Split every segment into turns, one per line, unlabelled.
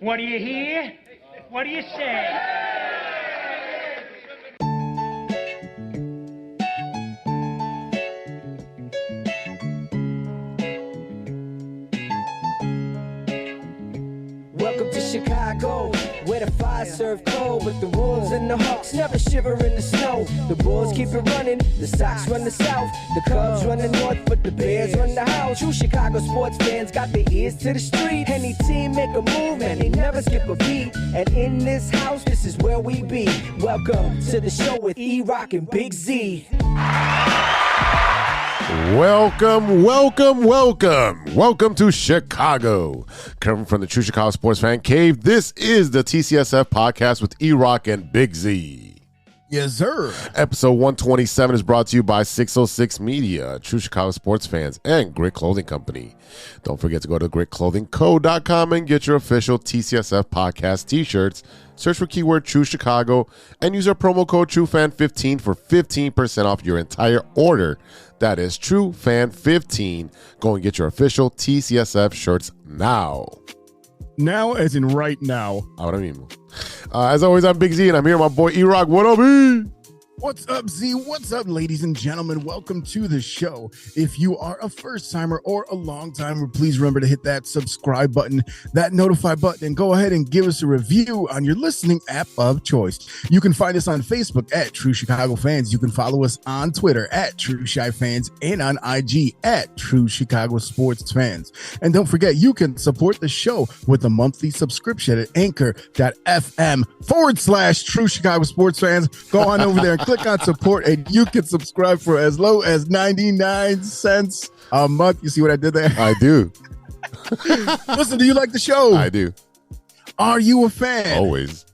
What do you hear? What do you say?
Welcome to Chicago, where the fire serve cold, but the Wolves and the Hawks never shiver in the snow. The Bulls keep it running, the Sox run the South, the Cubs run the North, but the Bears run the house. True Chicago sports fans got their ears to the street. Any team make a move and they never skip a beat. And in this house, this is where we be. Welcome to the show with E-Rock and Big Z.
Welcome to Chicago. Coming from the True Chicago Sports Fan Cave, this is the TCSF podcast with E-Rock and Big Z.
Yes, sir.
Episode 127 is brought to you by 606 Media, True Chicago Sports Fans, and Grit Clothing Company. Don't forget to go to gritclothingco.com and get your official TCSF podcast t-shirts. Search for keyword True Chicago and use our promo code TrueFan15 for 15% off your entire order. That is TrueFan15. Go and get your official TCSF shirts now.
Now as in right now.
Ahora mismo. As always, I'm Big Z, and I'm here with my boy E-Rock. What up, E?
What's up, Z? What's up, ladies and gentlemen? Welcome to the show. If you are a first-timer or a long-timer, please remember to hit that subscribe button, that notify button, and go ahead and give us a review on your listening app of choice. You can find us on Facebook at True Chicago Fans. You can follow us on Twitter at True Chi Fans and on IG at True Chicago Sports Fans. And don't forget, you can support the show with a monthly subscription at anchor.fm/True Chicago Sports Fans. Go on over there and click on support, and you can subscribe for as low as 99 cents a month. You see what I did there?
I do.
Listen, do you like the show?
I do.
Are you a fan?
Always.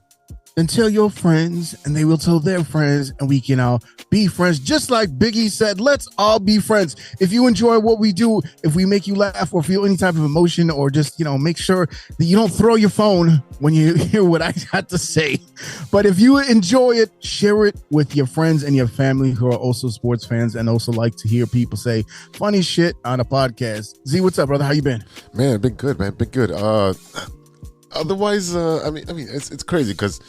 Then tell your friends, and they will tell their friends, and we can all be friends. Just like Biggie said, let's all be friends. If you enjoy what we do, if we make you laugh or feel any type of emotion, or just, make sure that you don't throw your phone when you hear what I got to say. But if you enjoy it, share it with your friends and your family who are also sports fans and also like to hear people say funny shit on a podcast. Z, what's up, brother? How you been?
Man, been good, man. Been good. Otherwise, it's crazy because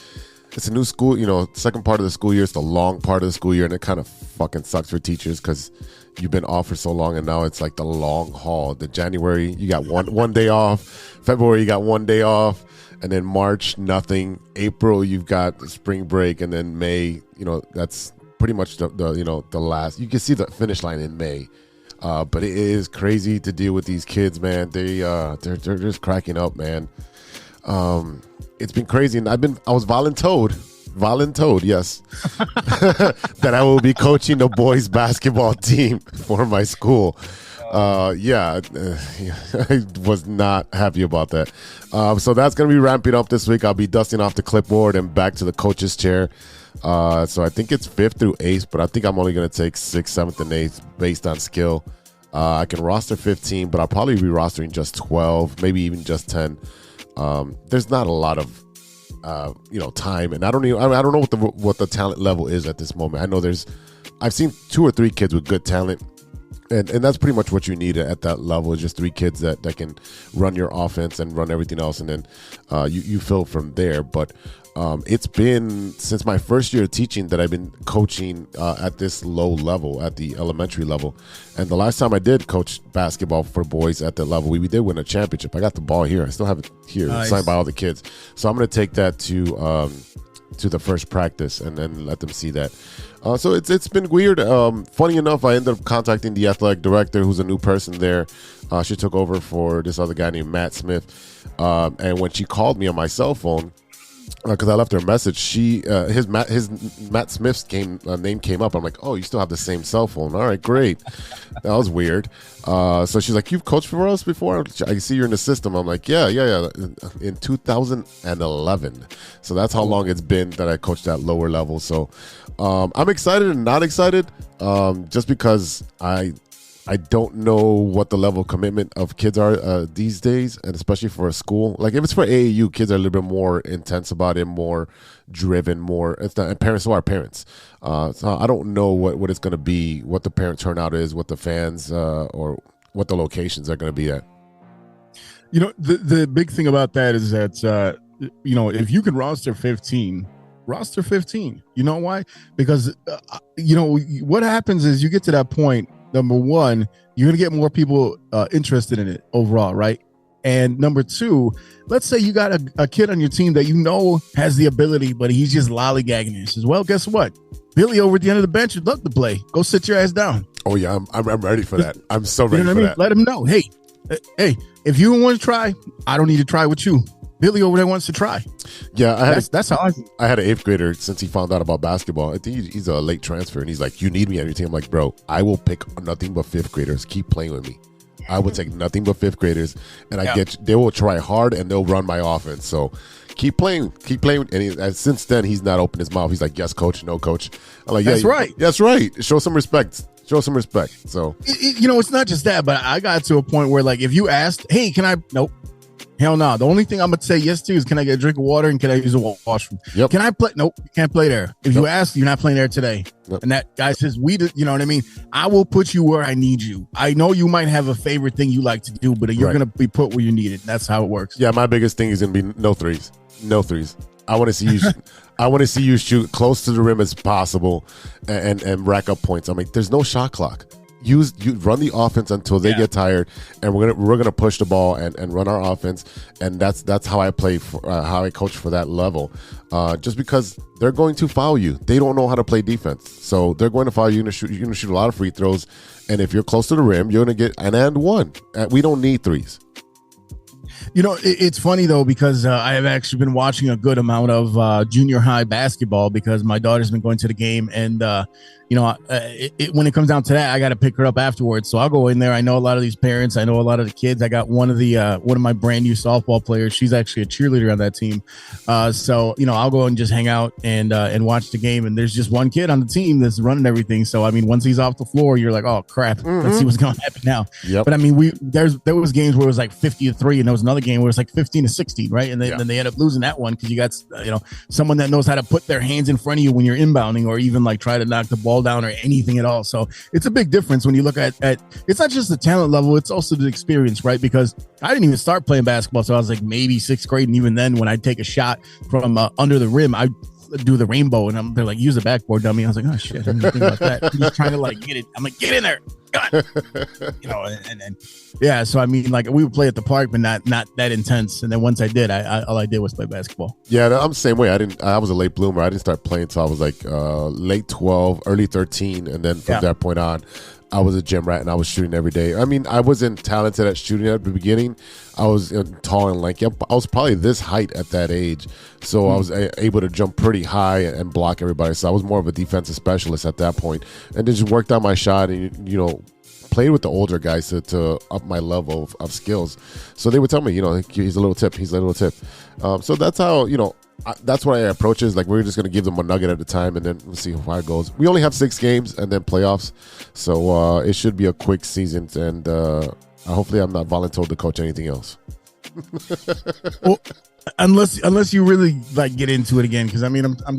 it's a new school, second part of the school year. It's the long part of the school year, and it kind of fucking sucks for teachers because you've been off for so long, and now it's like the long haul. The January, you got one day off. February, you got 1 day off, and then March, nothing. April, you've got the spring break, and then May, that's pretty much the last. You can see the finish line in May. But it is crazy to deal with these kids, man. They're just cracking up, man. It's been crazy, and I was voluntold, yes, that I will be coaching the boys basketball team for my school. I was not happy about that. So that's going to be ramping up this week. I'll be dusting off the clipboard and back to the coach's chair. So I think it's 5th through 8th, but I think I'm only going to take 6th, 7th, and 8th based on skill. I can roster 15, but I'll probably be rostering just 12, maybe even just 10. There's not a lot of time, and I don't know what the talent level is at this moment. I know I've seen 2 or 3 kids with good talent, and that's pretty much what you need at that level, is just 3 kids that can run your offense and run everything else, and then you fill from there. But it's been since my first year of teaching that I've been coaching at this low level, at the elementary level. And the last time I did coach basketball for boys at that level, we did win a championship. I got the ball here. I still have it here. Nice. Signed by all the kids. So I'm going to take that to the first practice and then let them see that. So it's been weird. Funny enough, I ended up contacting the athletic director, who's a new person there. She took over for this other guy named Matt Smith. And when she called me on my cell phone, because I left her a message, his Matt Smith's name came up. I'm like, oh, you still have the same cell phone. All right, great. That was weird. So she's like, you've coached for us before? I see you're in the system. I'm like, yeah. In 2011. So that's how long it's been that I coached at lower level. So I'm excited and not excited, just because I don't know what the level of commitment of kids are these days, and especially for a school. Like if it's for AAU, kids are a little bit more intense about it, more driven, and parents who are parents. So I don't know what it's going to be, what the parent turnout is, what the fans or what the locations are going to be at.
The big thing about that is that if you can roster 15. You know why? Because what happens is you get to that point. Number one, you're gonna get more people interested in it overall, right? And number two, let's say you got a kid on your team that has the ability, but he's just lollygagging it. He says, well, guess what? Billy over at the end of the bench would love to play. Go sit your ass down.
Oh yeah, I'm ready for that. I'm so ready for that.
Let him know. Hey, if you want to try, I don't need to try with you. Billy over there wants to try.
Yeah,
that's how I
had an 8th grader since he found out about basketball. I think he's a late transfer, and he's like, "You need me on your team." I'm like, "Bro, I will pick nothing but 5th graders. Keep playing with me. I will take nothing but 5th graders, and they will try hard and they'll run my offense. So keep playing." And since then, he's not opened his mouth. He's like, "Yes, coach. No, coach." I'm like, "Yeah, that's right. Show some respect. So
it's not just that, but I got to a point where, like, if you asked, "Hey, can I?" Nope. Hell no. The only thing I'm gonna say yes to is, can I get a drink of water and can I use a washroom?
Yep.
Can I play? Nope, you can't play there. If you ask, you're not playing there today. Yep. And that guy says, you know what I mean? I will put you where I need you. I know you might have a favorite thing you like to do, but you're gonna be put where you need it. That's how it works.
Yeah, my biggest thing is gonna be no threes. No threes. I want to see you. I want to see you shoot close to the rim as possible and rack up points. I mean, there's no shot clock. You run the offense until they get tired, and we're gonna push the ball and run our offense, and that's how I play how I coach for that level. Just because they're going to foul you, they don't know how to play defense, so they're going to foul you. You're gonna shoot a lot of free throws, and if you're close to the rim, you're gonna get an and one. We don't need threes.
It's funny though, because I have actually been watching a good amount of junior high basketball because my daughter's been going to the game, and when it comes down to that, I got to pick her up afterwards. So I'll go in there. I know a lot of these parents. I know a lot of the kids. I got one of my brand new softball players. She's actually a cheerleader on that team. So I'll go and just hang out and watch the game. And there's just one kid on the team that's running everything. So I mean, once he's off the floor, you're like, oh crap, let's see what's going to happen now.
Yep.
But I mean, there was games where it was like 50-3, and there was another game where it was like 15-16, right? And then they end up losing that one because you got someone that knows how to put their hands in front of you when you're inbounding, or even like try to knock the ball down or anything at all. So it's a big difference when you look at it's not just the talent level, it's also the experience, right? Because I didn't even start playing basketball, so I was like maybe 6th grade, and even then when I take a shot from under the rim, I do the rainbow, and they're like, use the backboard, dummy. I was like, oh shit, I didn't think about that. I'm just trying to like get it. I'm like, get in there. So I mean, like, we would play at the park, but not that intense. And then once I did, all I did was play basketball.
Yeah, I'm the same way. I was a late bloomer. I didn't start playing until I was like late 12, early 13, and then from that point on, I was a gym rat and I was shooting every day. I mean, I wasn't talented at shooting at the beginning. I was tall and lanky. I was probably this height at that age, so I was able to jump pretty high and block everybody. So I was more of a defensive specialist at that point, and then just worked on my shot and played with the older guys to up my level of skills. So they would tell me, he's a little tip. So that's how that's what I approach is like, we're just going to give them a nugget at a time, and then we'll see how it goes. We only have 6 games and then playoffs, so it should be a quick season, and hopefully I'm not voluntold to coach anything else.
Well, unless you really like get into it again, because I mean, I'm how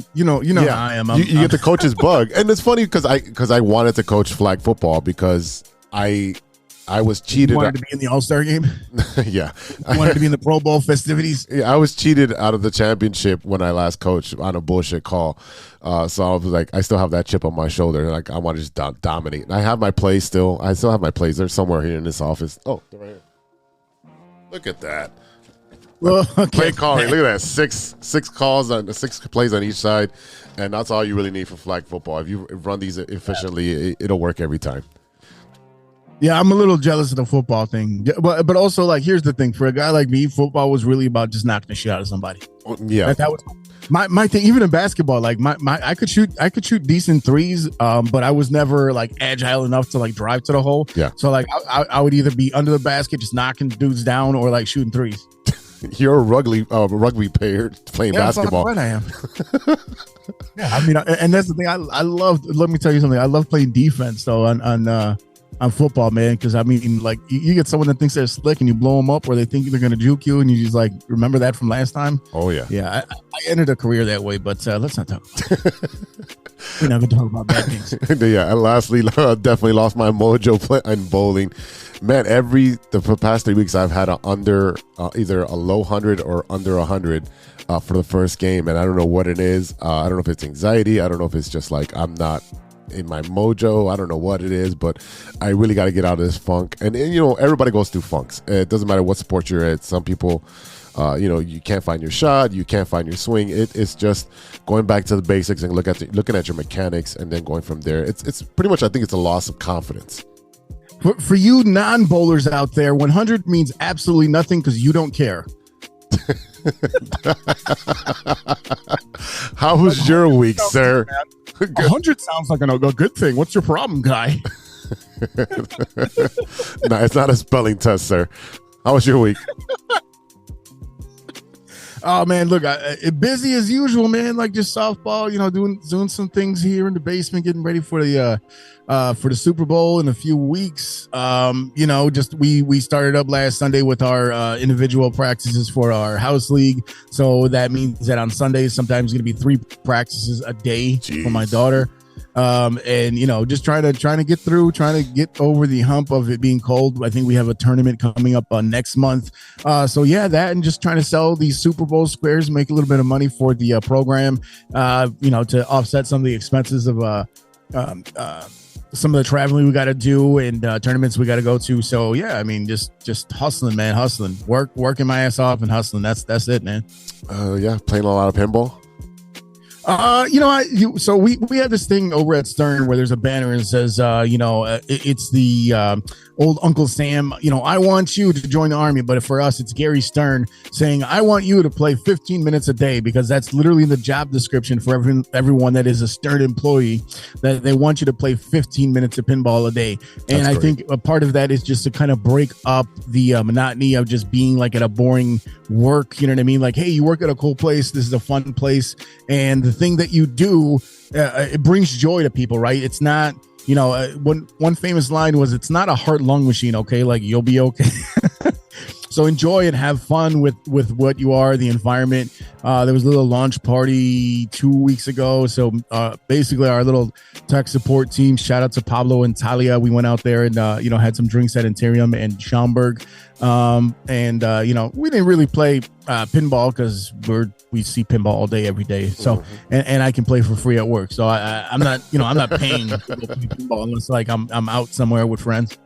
I am.
You get the coach's bug, and it's funny because I wanted to coach flag football because I was cheated.
You wanted to be in the All-Star game?
Yeah.
You wanted to be in the Pro Bowl festivities?
Yeah, I was cheated out of the championship when I last coached on a bullshit call. So I was like, I still have that chip on my shoulder. Like, I want to just dominate. And I have my plays still. I still have my plays. They're somewhere here in this office. Oh, they're right here. Look at that.
Well, okay.
Play calling. Look at that. Six calls on 6 plays on each side. And that's all you really need for flag football. If you run these efficiently, it'll work every time.
Yeah, I'm a little jealous of the football thing, but also, like, here's the thing: for a guy like me, football was really about just knocking the shit out of somebody.
Yeah,
that was my thing. Even in basketball, like I could shoot decent threes, but I was never like agile enough to like drive to the hole.
Yeah,
so like I would either be under the basket just knocking dudes down, or like shooting threes.
You're a rugby player playing basketball.
Right, I am. Yeah, I mean, and that's the thing. I love. Let me tell you something. I love playing defense though on football, man, because I mean, like, you get someone that thinks they're slick and you blow them up, or they think they're going to juke you, and you just like, remember that from last time?
Oh yeah.
I ended a career that way, but let's not talk about it. We never talk about bad things.
Yeah, and lastly, definitely lost my mojo in bowling. Man, the past 3 weeks I've had either a low 100 or under 100 for the first game, and I don't know what it is. I don't know if it's anxiety. I don't know if it's just like I'm not in my mojo. I don't know what it is, but I really got to get out of this funk. And everybody goes through funks. It doesn't matter what sport you're at. Some people, you can't find your shot, you can't find your swing. It's just going back to the basics and looking at your mechanics and then going from there. It's pretty much, I think it's a loss of confidence.
For you non-bowlers out there, 100 means absolutely nothing because you don't care.
How was your week, sir?
100 sounds like a good thing. What's your problem, guy?
No, it's not a spelling test, sir. How was your week?
Oh man, look, busy as usual, man. Like just softball, doing some things here in the basement, getting ready for the Super Bowl in a few weeks. We started up last Sunday with our individual practices for our house league. So that means that on Sundays, sometimes going to be 3 practices a day for my daughter. Just trying to get through, trying to get over the hump of it being cold. I think we have a tournament coming up next month. That and just trying to sell these Super Bowl squares, make a little bit of money for the program, to offset some of the expenses of some of the traveling we got to do and tournaments we got to go to. So yeah, I mean, just hustling, man, working my ass off and hustling. That's it, man.
Playing a lot of pinball.
So we have this thing over at Stern where there's a banner and it says, it's the old Uncle Sam, I want you to join the army. But for us, it's Gary Stern saying, I want you to play 15 minutes a day, because that's literally the job description for everyone that is a Stern employee, that they want you to play 15 minutes of pinball a day. And I think a part of that is just to kind of break up the monotony of just being like at a boring work. You know what I mean? Like, hey, you work at a cool place. This is a fun place. And the thing that you do, it brings joy to people, right? It's not, one famous line was, it's not a heart-lung machine, okay? Like, you'll be okay. So enjoy and have fun with what you are, the environment. There was a little launch party 2 weeks ago. So basically our little tech support team, shout out to Pablo and Talia. We went out there and, had some drinks at Imperium and Schaumburg. We didn't really play pinball because we see pinball all day, every day. So, and I can play for free at work. So I'm not paying to go play pinball unless like I'm out somewhere with friends.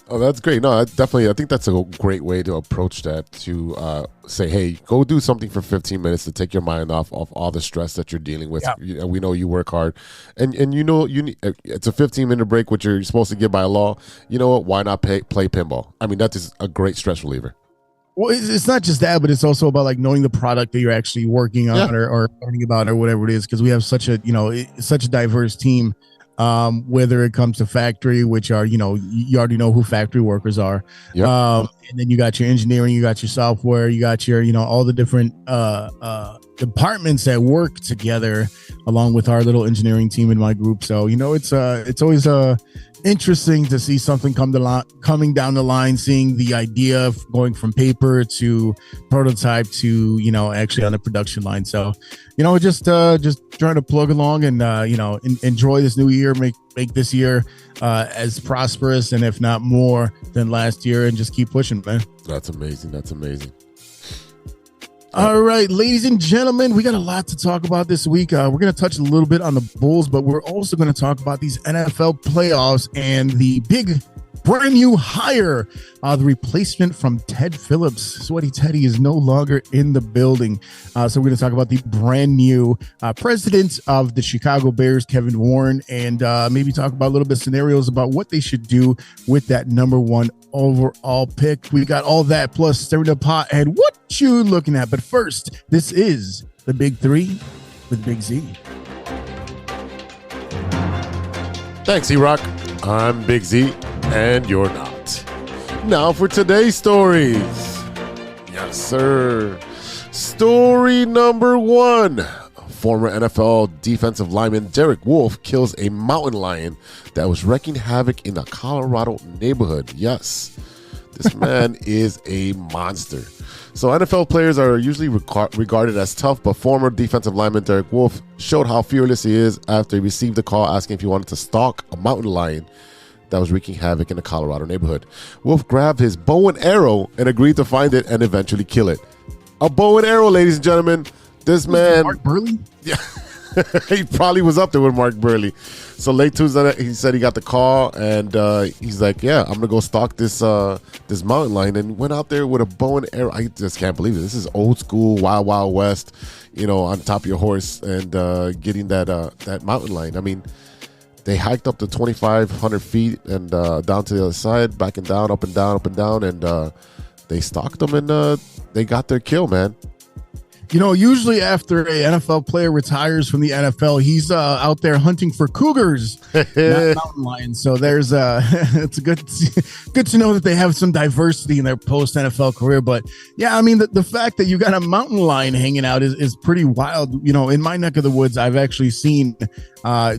Oh, that's great. No, I think that's a great way to approach that, to say, hey, go do something for 15 minutes to take your mind off of all the stress that you're dealing with. Yeah. We know you work hard, and it's a 15-minute break, which you're supposed to get by law. You know what? Why not play pinball? I mean, that is a great stress reliever.
Well, it's not just that, but it's also about like knowing the product that you're actually working on or learning about or whatever it is, because we have such a diverse team. Whether it comes to factory, which are, you already know who factory workers are. Yep. And then you got your engineering, you got your software, you got your, all the different departments that work together along with our little engineering team in my group. So, it's always interesting to see something coming down the line, seeing the idea of going from paper to prototype to, actually on the production line. So, just trying to plug along and, enjoy this new year, make this year as prosperous and if not more than last year, and just keep pushing, man.
That's amazing.
All right, ladies and gentlemen, we got a lot to talk about this week. We're going to touch a little bit on the Bulls, but we're also going to talk about these NFL playoffs and the big brand new hire, the replacement from Ted Phillips. Sweaty Teddy is no longer in the building. So we're going to talk about the brand new president of the Chicago Bears, Kevin Warren, and maybe talk about a little bit of scenarios about what they should do with that number 1 overall pick. We got all that plus stirring the pot and what you looking at. But first, this is the Big Three with Big Z.
Thanks, E-Rock. I'm Big Z, and you're not. Now for today's stories. Yes, sir. Story number 1. Former NFL defensive lineman Derek Wolfe kills a mountain lion that was wreaking havoc in a Colorado neighborhood. Yes, this man is a monster. So NFL players are usually regarded as tough, but former defensive lineman Derek Wolfe showed how fearless he is after he received a call asking if he wanted to stalk a mountain lion that was wreaking havoc in a Colorado neighborhood. Wolfe grabbed his bow and arrow and agreed to find it and eventually kill it. A bow and arrow, ladies and gentlemen. This man...
Mark Burley?
Yeah. He probably was up there with Mark Burley. So late Tuesday, he said he got the call, and he's like, "Yeah, I'm gonna go stalk this mountain lion," and went out there with a bow and arrow. I just can't believe it. This is old school, wild, wild west. On top of your horse and getting that mountain lion. I mean, they hiked up to 2,500 feet and down to the other side, back and down, up and down, up and down, and they stalked them and they got their kill, man.
Usually after an NFL player retires from the NFL, he's out there hunting for cougars, not mountain lions. So there's it's good to know that they have some diversity in their post NFL career. But yeah, I mean the fact that you got a mountain lion hanging out is pretty wild. In my neck of the woods, I've actually seen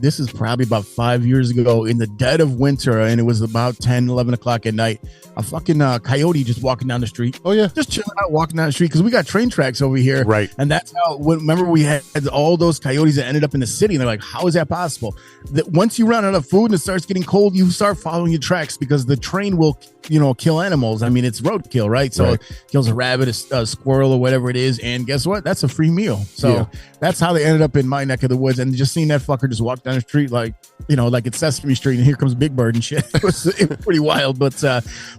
this is probably about 5 years ago in the dead of winter, and it was about 10, 11 o'clock at night. A fucking coyote just walking down the street.
Oh yeah,
just chilling out, walking down the street because we got train tracks over here,
right?
And that's how. Remember, we had all those coyotes that ended up in the city, and they're like, "How is that possible?" That once you run out of food and it starts getting cold, you start following your tracks because the train will, kill animals. I mean, it's roadkill, right? So it kills a rabbit, a squirrel, or whatever it is, and guess what? That's a free meal. So that's how they ended up in my neck of the woods, and just seeing that fucker just walk down the street like it's Sesame Street, and here comes Big Bird and shit. It was pretty wild, but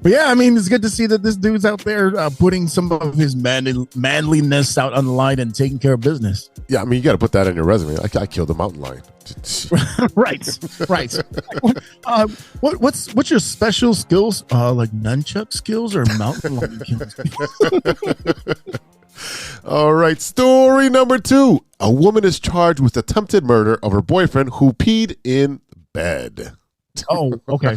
yeah, I mean, it's good to see that this dude's out there putting some of his manliness out on the line and taking care of business.
Yeah, I mean, you got to put that in your resume. I killed a mountain lion.
right. What's your special skills? Like nunchuck skills or mountain lion skills?
All right, story number 2. A woman is charged with attempted murder of her boyfriend who peed in bed.
Oh, okay.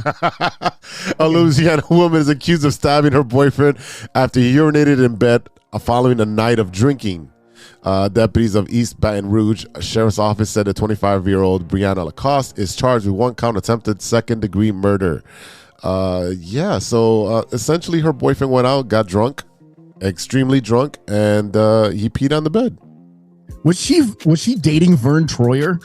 A Louisiana woman is accused of stabbing her boyfriend after he urinated in bed following a night of drinking. Deputies of East Baton Rouge Sheriff's Office said the 25-year-old Brianna Lacoste is charged with 1 count attempted second-degree murder. So essentially her boyfriend went out, got drunk, extremely drunk, and he peed on the bed.
Was she dating Vern Troyer?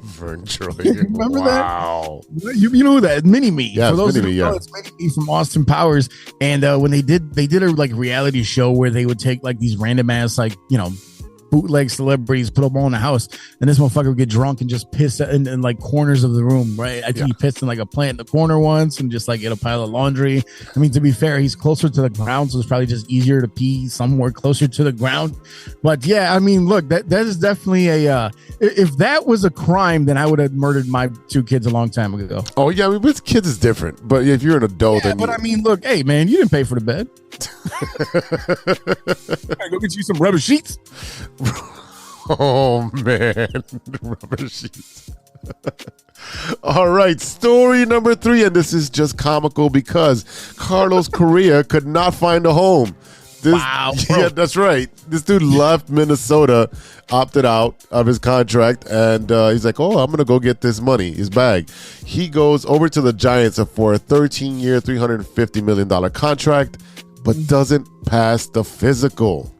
Vern Troyer.
Remember
wow.
that? You know that Mini-Me.
Yeah,
for those
Mini-Me,
who know, it's Mini-Me from Austin Powers. And when they did a like reality show where they would take like these random ass bootleg celebrities, put them all in a house, and this motherfucker would get drunk and just piss in like corners of the room, right? I think he pissed in like a plant in the corner once and just like in a pile of laundry. I mean, to be fair, he's closer to the ground, so it's probably just easier to pee somewhere closer to the ground. But yeah, I mean, look, that is definitely if that was a crime, then I would have murdered my 2 kids a long time ago.
Oh yeah, I mean, with kids is different, but if you're an adult,
I mean, look, hey man, you didn't pay for the bed. Go get you some rubber sheets.
Oh man, rubber sheets. All right, story number 3, and this is just comical because Carlos Correa could not find a home.
Wow, bro.
Yeah, that's right. This dude left Minnesota, opted out of his contract, and he's like, "Oh, I'm gonna go get this money, his bag." He goes over to the Giants for a 13-year, $350 million contract, but doesn't pass the physical.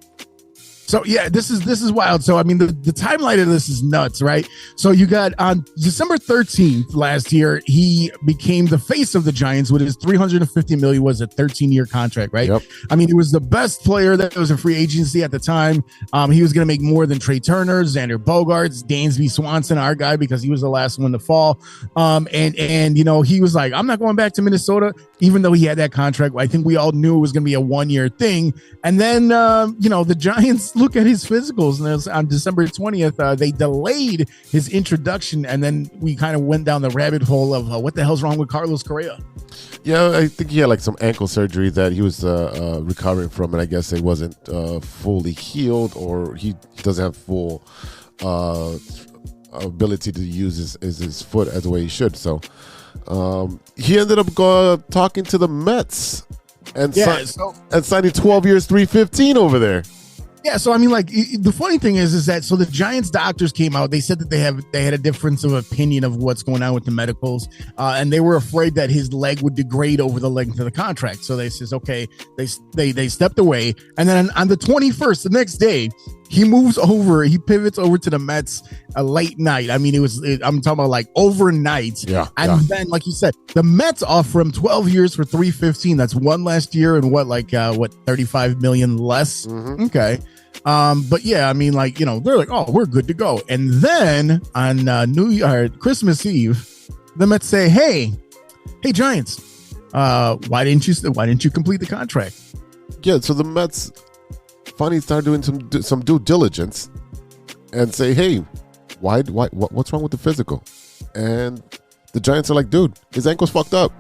So yeah, this is wild. So I mean, the timeline of this is nuts, right? So you got on December 13th last year, he became the face of the Giants with his $350 million, was a 13-year contract, right?
Yep.
I mean, he was the best player that was a free agency at the time. He was going to make more than Trey Turner, Xander Bogaerts, Dansby Swanson, our guy, because he was the last one to fall. And he was like, I'm not going back to Minnesota, even though he had that contract. I think we all knew it was going to be a 1-year thing. And then the Giants look at his physicals, and on December 20th, they delayed his introduction, and then we kind of went down the rabbit hole of what the hell's wrong with Carlos Correa.
Yeah, I think he had like some ankle surgery that he was recovering from, and I guess it wasn't fully healed, or he doesn't have full ability to use his foot as the way he should. So he ended up talking to the Mets and signing 12 years, $315 over there.
Yeah, so I mean, like the funny thing is that so the Giants doctors came out. They said that they had a difference of opinion of what's going on with the medicals, and they were afraid that his leg would degrade over the length of the contract. So they says, okay, they stepped away, and then on the 21st, the next day, he pivots over to the Mets a late night. I mean, I'm talking about like overnight.
Yeah.
And then, like you said, the Mets offer him 12 years for $315. That's one last year and what 35 million less.
Mm-hmm.
Okay. But yeah, I mean, like, you know, they're like, oh, we're good to go. And then on Christmas Eve, the Mets say, hey, Giants, why didn't you complete the contract?
Yeah. So the Mets finally start doing some due diligence and say, hey, what's wrong with the physical? And the Giants are like, dude, his ankle's fucked up.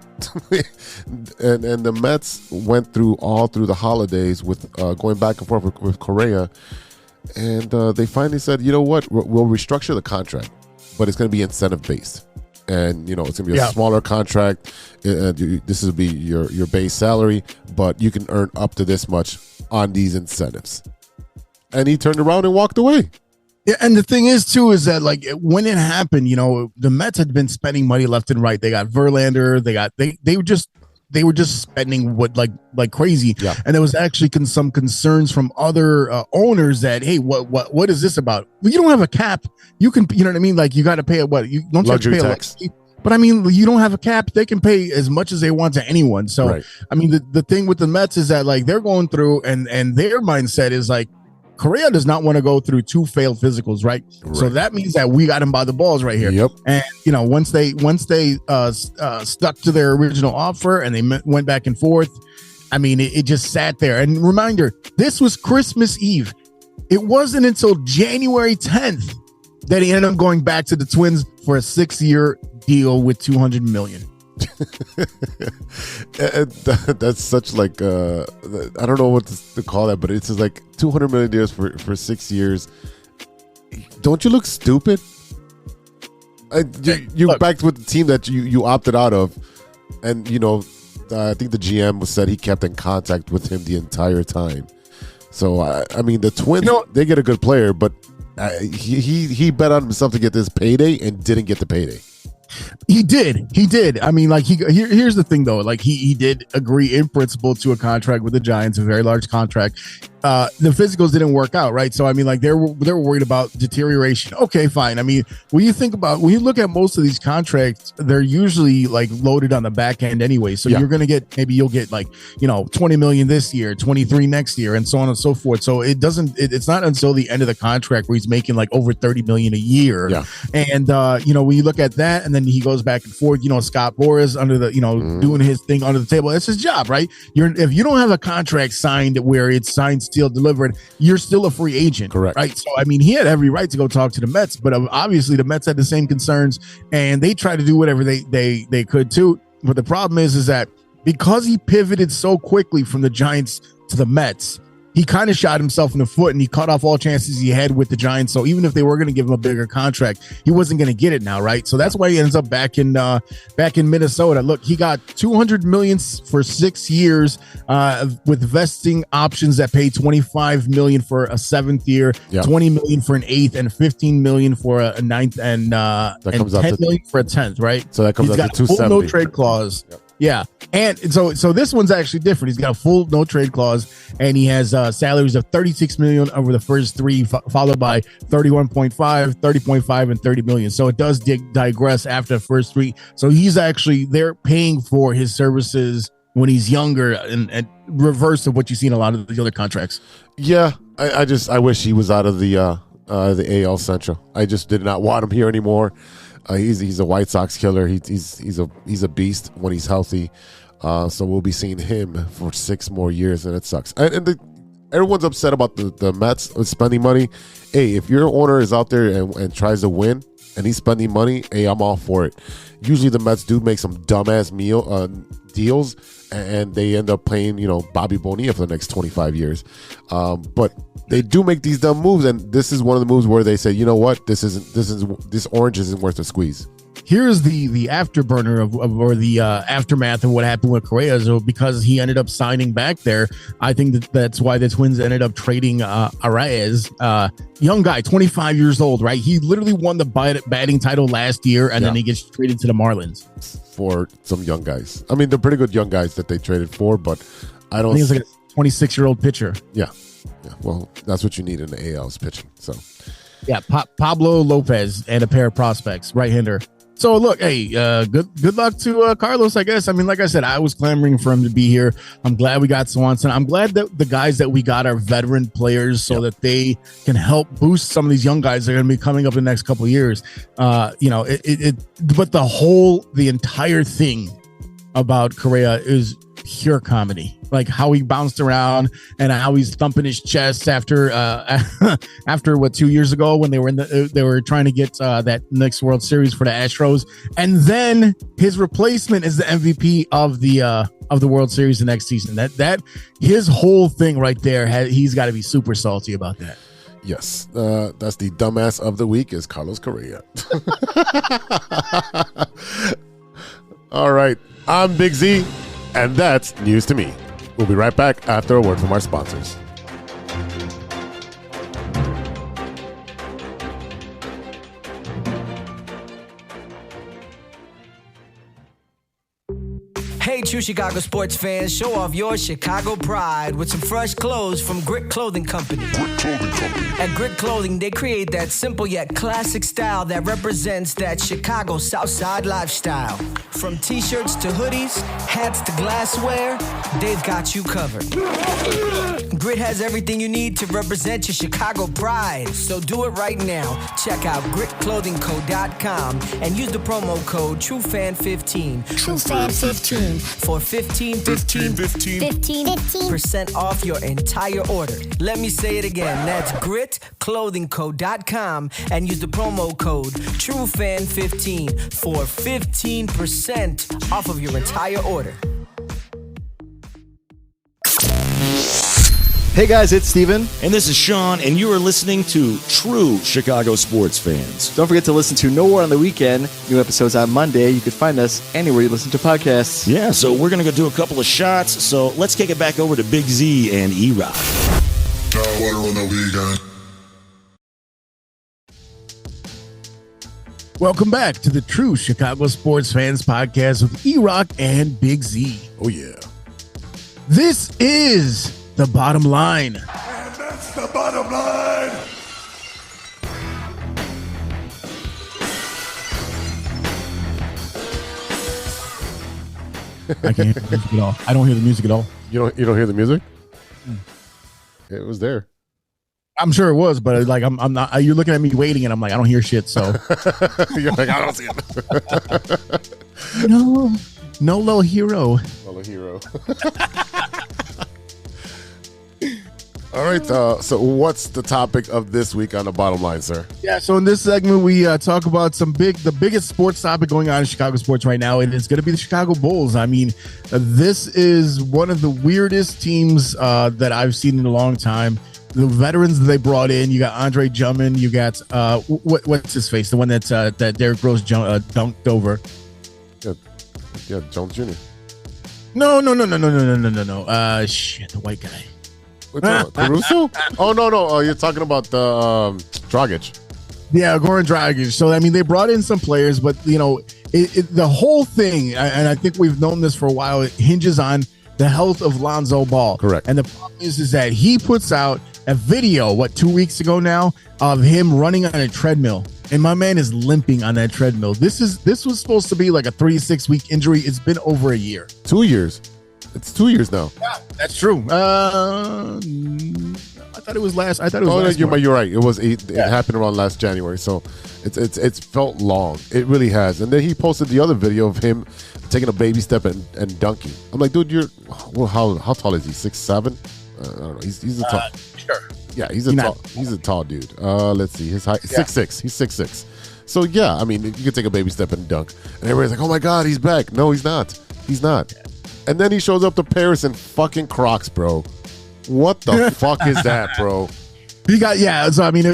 and the Mets went through the holidays with going back and forth with Correa, and they finally said, you know what, we'll restructure the contract, but it's going to be incentive based, and you know it's going to be a smaller contract. This will be your base salary, but you can earn up to this much on these incentives. And he turned around and walked away.
Yeah, and the thing is too is that like when it happened, you know, the Mets had been spending money left and right. They got Verlander. They were just spending what like crazy.
Yeah.
And there was actually some concerns from other owners that, hey, what is this about? Well, you don't have a cap. You can, you know what I mean? Like you got to pay you don't have to pay
tax.
But I mean, you don't have a cap. They can pay as much as they want to anyone. So
right.
I mean, the thing with the Mets is that like they're going through and their mindset is like, Correa does not want to go through 2 failed physicals, right? So that means that we got him by the balls right here.
Yep.
And you know, once they stuck to their original offer and they went back and forth, I mean, it just sat there. And reminder, this was Christmas Eve. It wasn't until January 10th that he ended up going back to the Twins for a 6-year deal with $200 million.
That's such like I don't know what to call that, but it's just like $200 million for 6 years. Don't you look stupid? You backed with the team that you opted out of, and you know I think the GM said he kept in contact with him the entire time. So I mean the Twins, they get a good player, but he bet on himself to get this payday and didn't get the payday.
He did. I mean, like here's the thing though. Like he did agree in principle to a contract with the Giants, a very large contract. The physicals didn't work out, right? So I mean, like they were worried about deterioration. Okay, fine. I mean, when you look at most of these contracts, they're usually like loaded on the back end anyway. So you're gonna you'll get like, you know, 20 million this year, 23 next year, and so on and so forth. So it's not until the end of the contract where he's making like over 30 million a year.
Yeah.
And you know, when you look at that, and then he goes back and forth, you know, Scott Boras under the, you know, doing his thing under the table. It's his job, right? If you don't have a contract signed where it's signed, still delivered, you're still a free agent.
Correct.
Right. So I mean, he had every right to go talk to the Mets, but obviously the Mets had the same concerns and they tried to do whatever they could too. But the problem is that because he pivoted so quickly from the Giants to the Mets, he kind of shot himself in the foot and he cut off all chances he had with the Giants. So even if they were going to give him a bigger contract, he wasn't going to get it now, right? So that's why he ends up back in Minnesota. Look, he got $200 million for 6 years with vesting options that pay $25 million for a 7th year, $20 million for an 8th, and $15 million for a 9th, and $10 million for a 10th, right?
So that comes out to $270.
Full no trade clause. Yep. Yeah. And so this one's actually different. He's got a full no trade clause and he has salaries of $36 million over the first 3, followed by 31.5, 30.5, and 30 million. So it does digress after the first 3. So they're paying for his services when he's younger and reverse of what you see in a lot of the other contracts.
Yeah. I wish he was out of the AL Central. I just did not want him here anymore. He's a White Sox killer. He's a beast when he's healthy. So we'll be seeing him for 6 more years, and it sucks. Everyone's upset about the Mets spending money. Hey, if your owner is out there and tries to win, and he's spending money, hey, I'm all for it. Usually the Mets do make some dumbass deals, and they end up paying, you know, Bobby Bonilla for the next 25 years. But they do make these dumb moves, and this is one of the moves where they say, you know what, this orange isn't worth a squeeze.
here's the afterburner or the aftermath of what happened with Correa. So because he ended up signing back there, I think that's why the Twins ended up trading Arraez, young guy, 25 years old, right? He literally won the batting title last year, and then he gets traded to the Marlins
for some young guys. I mean, they're pretty good young guys that they traded for, but I don't
think it's like a 26-year-old pitcher.
Yeah. Well, that's what you need in the AL's pitching. So,
yeah, Pablo Lopez and a pair of prospects, right-hander. So look, hey, good luck to Carlos, I guess. I mean, like I said, I was clamoring for him to be here. I'm glad we got Swanson. I'm glad that the guys that we got are veteran players so that they can help boost some of these young guys that are going to be coming up in the next couple of years. But the entire thing about Correa is pure comedy. Like how he bounced around and how he's thumping his chest after 2 years ago when they were trying to get that next World Series for the Astros, and then his replacement is the MVP of the World Series the next season. That his whole thing right there, he's got to be super salty about that.
Yes, that's the dumbass of the week is Carlos Correa. All right, I'm Big Z, and that's news to me. We'll be right back after a word from our sponsors.
Hey, true Chicago sports fans, show off your Chicago pride with some fresh clothes from Grit Clothing Company. At Grit Clothing, they create that simple yet classic style that represents that Chicago Southside lifestyle. From t-shirts to hoodies, hats to glassware, they've got you covered. Grit has everything you need to represent your Chicago pride, so do it right now. Check out gritclothingco.com and use the promo code TrueFan15.
TrueFan15.
For 15% off your entire order. Let me say it again. That's gritclothingco.com and use the promo code TrueFan15 for 15% off of your entire order.
Hey guys, it's Steven.
And this is Sean, and you are listening to True Chicago Sports Fans.
Don't forget to listen to No War on the Weekend. New episodes on Monday. You can find us anywhere you listen to podcasts.
Yeah, so we're going to go do a couple of shots. So let's kick it back over to Big Z and E-Rock.
No War on the Weekend.
Welcome back to the True Chicago Sports Fans podcast with E-Rock and Big Z.
Oh, yeah.
This is the bottom line.
And that's the bottom line.
I can't hear the music at all. I don't hear the music at all.
You don't hear the music? It was there.
I'm sure it was, but like I'm not. You're looking at me waiting, and I'm like, I don't hear shit. So
You're like, I don't see it.
no little hero.
Little hero. All right. So what's the topic of this week on the bottom line, sir?
Yeah. So in this segment, we talk about the biggest sports topic going on in Chicago sports right now, and it's going to be the Chicago Bulls. I mean, this is one of the weirdest teams that I've seen in a long time. The veterans that they brought in, you got Andre Drummond, you got what's his face, the one that Derrick Rose dunked over.
Yeah, Jones Jr.
No. Shit, the white guy.
Caruso? Oh no! You're talking about the Dragic.
Yeah, Goran Dragic. So I mean, they brought in some players, but you know, the whole thing, and I think we've known this for a while, it hinges on the health of Lonzo Ball.
Correct.
And the problem is that he puts out a video, 2 weeks ago now, of him running on a treadmill, and my man is limping on that treadmill. This was supposed to be like a 3-6 week injury. It's been over a year.
2 years. It's 2 years now.
Yeah, that's true. I thought it was last. Last month.
You're right. It happened around last January, so it's felt long. It really has. And then he posted the other video of him taking a baby step and dunking. I'm like, dude, how tall is he? 6'7"? I don't know. He's a tall.
Sure.
Yeah, he's a tall dude. Let's see, his height 6'6". He's 6'6". So yeah, I mean, you can take a baby step and dunk, and everybody's like, oh my god, he's back. No, he's not. He's not. And then he shows up to Paris in fucking Crocs, bro. What the fuck is that, bro?
He got So I mean,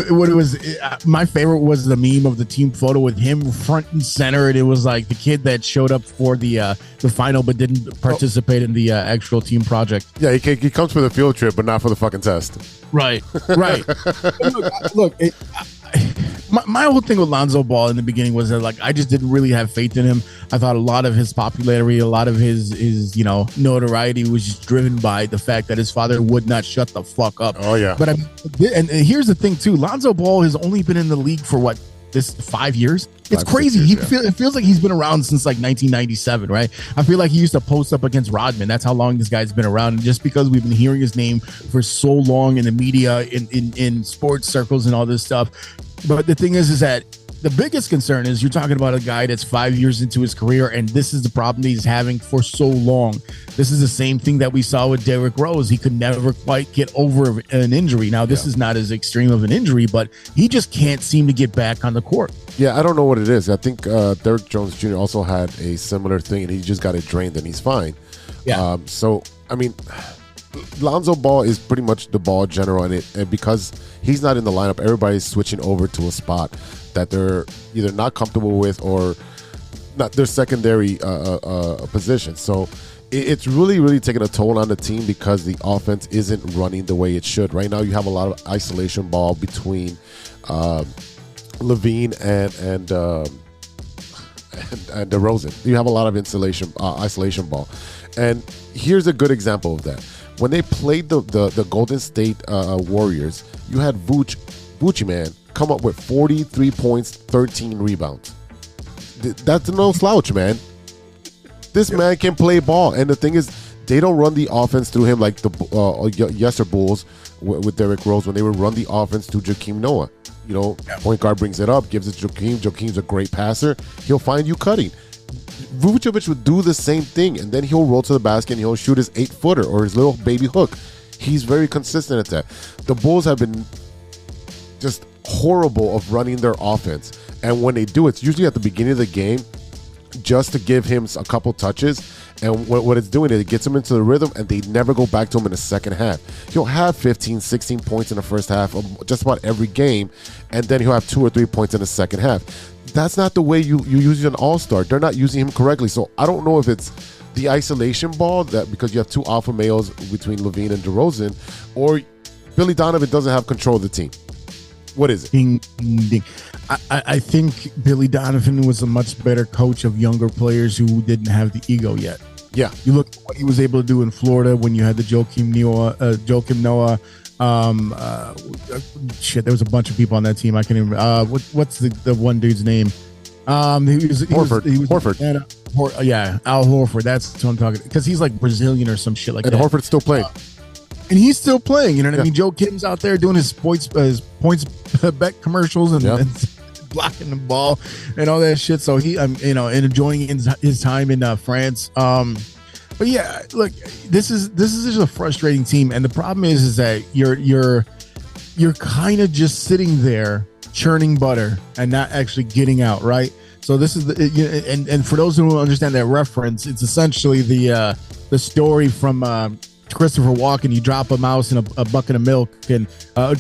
my favorite was the meme of the team photo with him front and center, and it was like the kid that showed up for the final but didn't participate in the actual team project.
Yeah, he comes for the field trip, but not for the fucking test.
Right. Look. My whole thing with Lonzo Ball in the beginning was that, like, I just didn't really have faith in him. I thought a lot of his popularity, a lot of his notoriety was just driven by the fact that his father would not shut the fuck up.
Oh yeah.
But and here's the thing too: Lonzo Ball has only been in the league for what, this 5 years? It's crazy. It feels like he's been around since like 1997, right? I feel like he used to post up against Rodman. That's how long this guy's been around. And just because we've been hearing his name for so long in the media, in sports circles and all this stuff. But the thing is that the biggest concern is you're talking about a guy that's 5 years into his career, and this is the problem that he's having for so long. This is the same thing that we saw with Derrick Rose. He could never quite get over an injury. Now, this is not as extreme of an injury, but he just can't seem to get back on the court.
Yeah, I don't know what it is. I think Derrick Jones Jr. also had a similar thing, and he just got it drained, and he's fine.
Yeah.
So, I mean, Lonzo Ball is pretty much the ball general, and because he's not in the lineup, everybody's switching over to a spot that they're either not comfortable with or not their secondary position. So it's really, really taking a toll on the team because the offense isn't running the way it should. Right now, you have a lot of isolation ball between Levine and DeRozan. You have a lot of isolation ball, and here's a good example of that. When they played the Golden State Warriors, you had Vooch man come up with 43 points, 13 rebounds. That's no slouch, man. This man can play ball, and the thing is, they don't run the offense through him like the Yester Bulls with Derrick Rose when they would run the offense through Joakim Noah. Point guard brings it up, gives it to Joakim. Joakim's a great passer. He'll find you cutting. Vucevic would do the same thing, and then he'll roll to the basket and he'll shoot his 8-footer or his little baby hook. He's very consistent at that. The Bulls have been just horrible of running their offense, and when they do, it's usually at the beginning of the game just to give him a couple touches, and what it's doing is it gets him into the rhythm, and they never go back to him in the second half. He'll have 15, 16 points in the first half of just about every game, and then he'll have 2 or 3 points in the second half. That's not the way you use an all-star. They're not using him correctly. So I don't know if it's the isolation ball, that because you have two alpha males between Levine and DeRozan, or Billy Donovan doesn't have control of the team. What is it?
Ding, ding, ding. I think Billy Donovan was a much better coach of younger players who didn't have the ego yet.
Yeah.
You look at what he was able to do in Florida when you had the Joakim Noah. There was a bunch of people on that team. I can't even. What's the one dude's name?
Horford.
Al Horford. That's what I'm talking. Because he's like Brazilian or some shit like that.
And Horford's still playing.
And he's still playing. You know what I mean? Joe Kim's out there doing his points bet commercials and blocking the ball and all that shit. So he, and enjoying his time in France. But yeah, look, this is just a frustrating team, and the problem is that you're kind of just sitting there churning butter and not actually getting out, right? So this is and for those who don't understand that reference, it's essentially the story from Christopher Walken. You drop a mouse in a bucket of milk, and you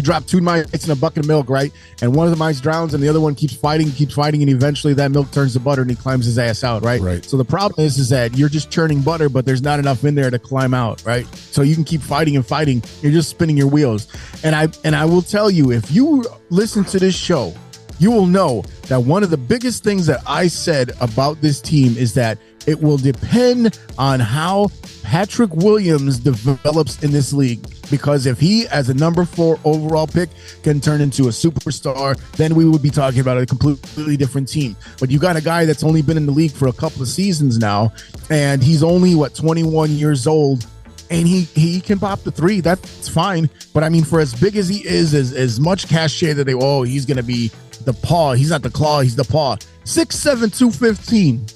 drop 2 mice in a bucket of milk, right? And one of the mice drowns, and the other one keeps fighting, and eventually that milk turns to butter, and he climbs his ass out, right?
Right.
So the problem is that you're just churning butter, but there's not enough in there to climb out, right? So you can keep fighting and fighting. You're just spinning your wheels. And I will tell you, if you listen to this show, you will know that one of the biggest things that I said about this team is that it will depend on how Patrick Williams develops in this league. Because if he, as a number 4 overall pick, can turn into a superstar, then we would be talking about a completely different team. But you got a guy that's only been in the league for a couple of seasons now, and he's only, 21 years old, and he can pop the 3. That's fine. But I mean, for as big as he is, as much cachet that he's going to be the paw. He's not the claw, he's the paw. 6'7", 215.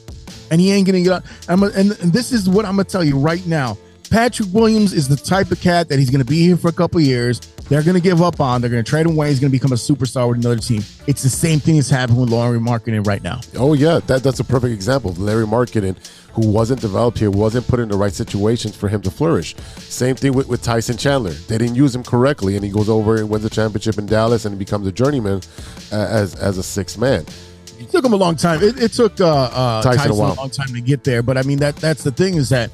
And he ain't gonna get out. And this is what I'm gonna tell you right now. Patrick Williams is the type of cat that he's gonna be here for a couple of years. they're going to give up on. They're going to trade him away. He's going to become a superstar with another team. It's the same thing that's happening with Larry Markkinen right now.
Oh, yeah. That's a perfect example of Larry Markkinen, who wasn't developed here, wasn't put in the right situations for him to flourish. Same thing with Tyson Chandler. They didn't use him correctly, and he goes over and wins the championship in Dallas, and he becomes a journeyman as a sixth man.
It took him a long time. It took Tyson a
long
time to get there. But, I mean, that's the thing is that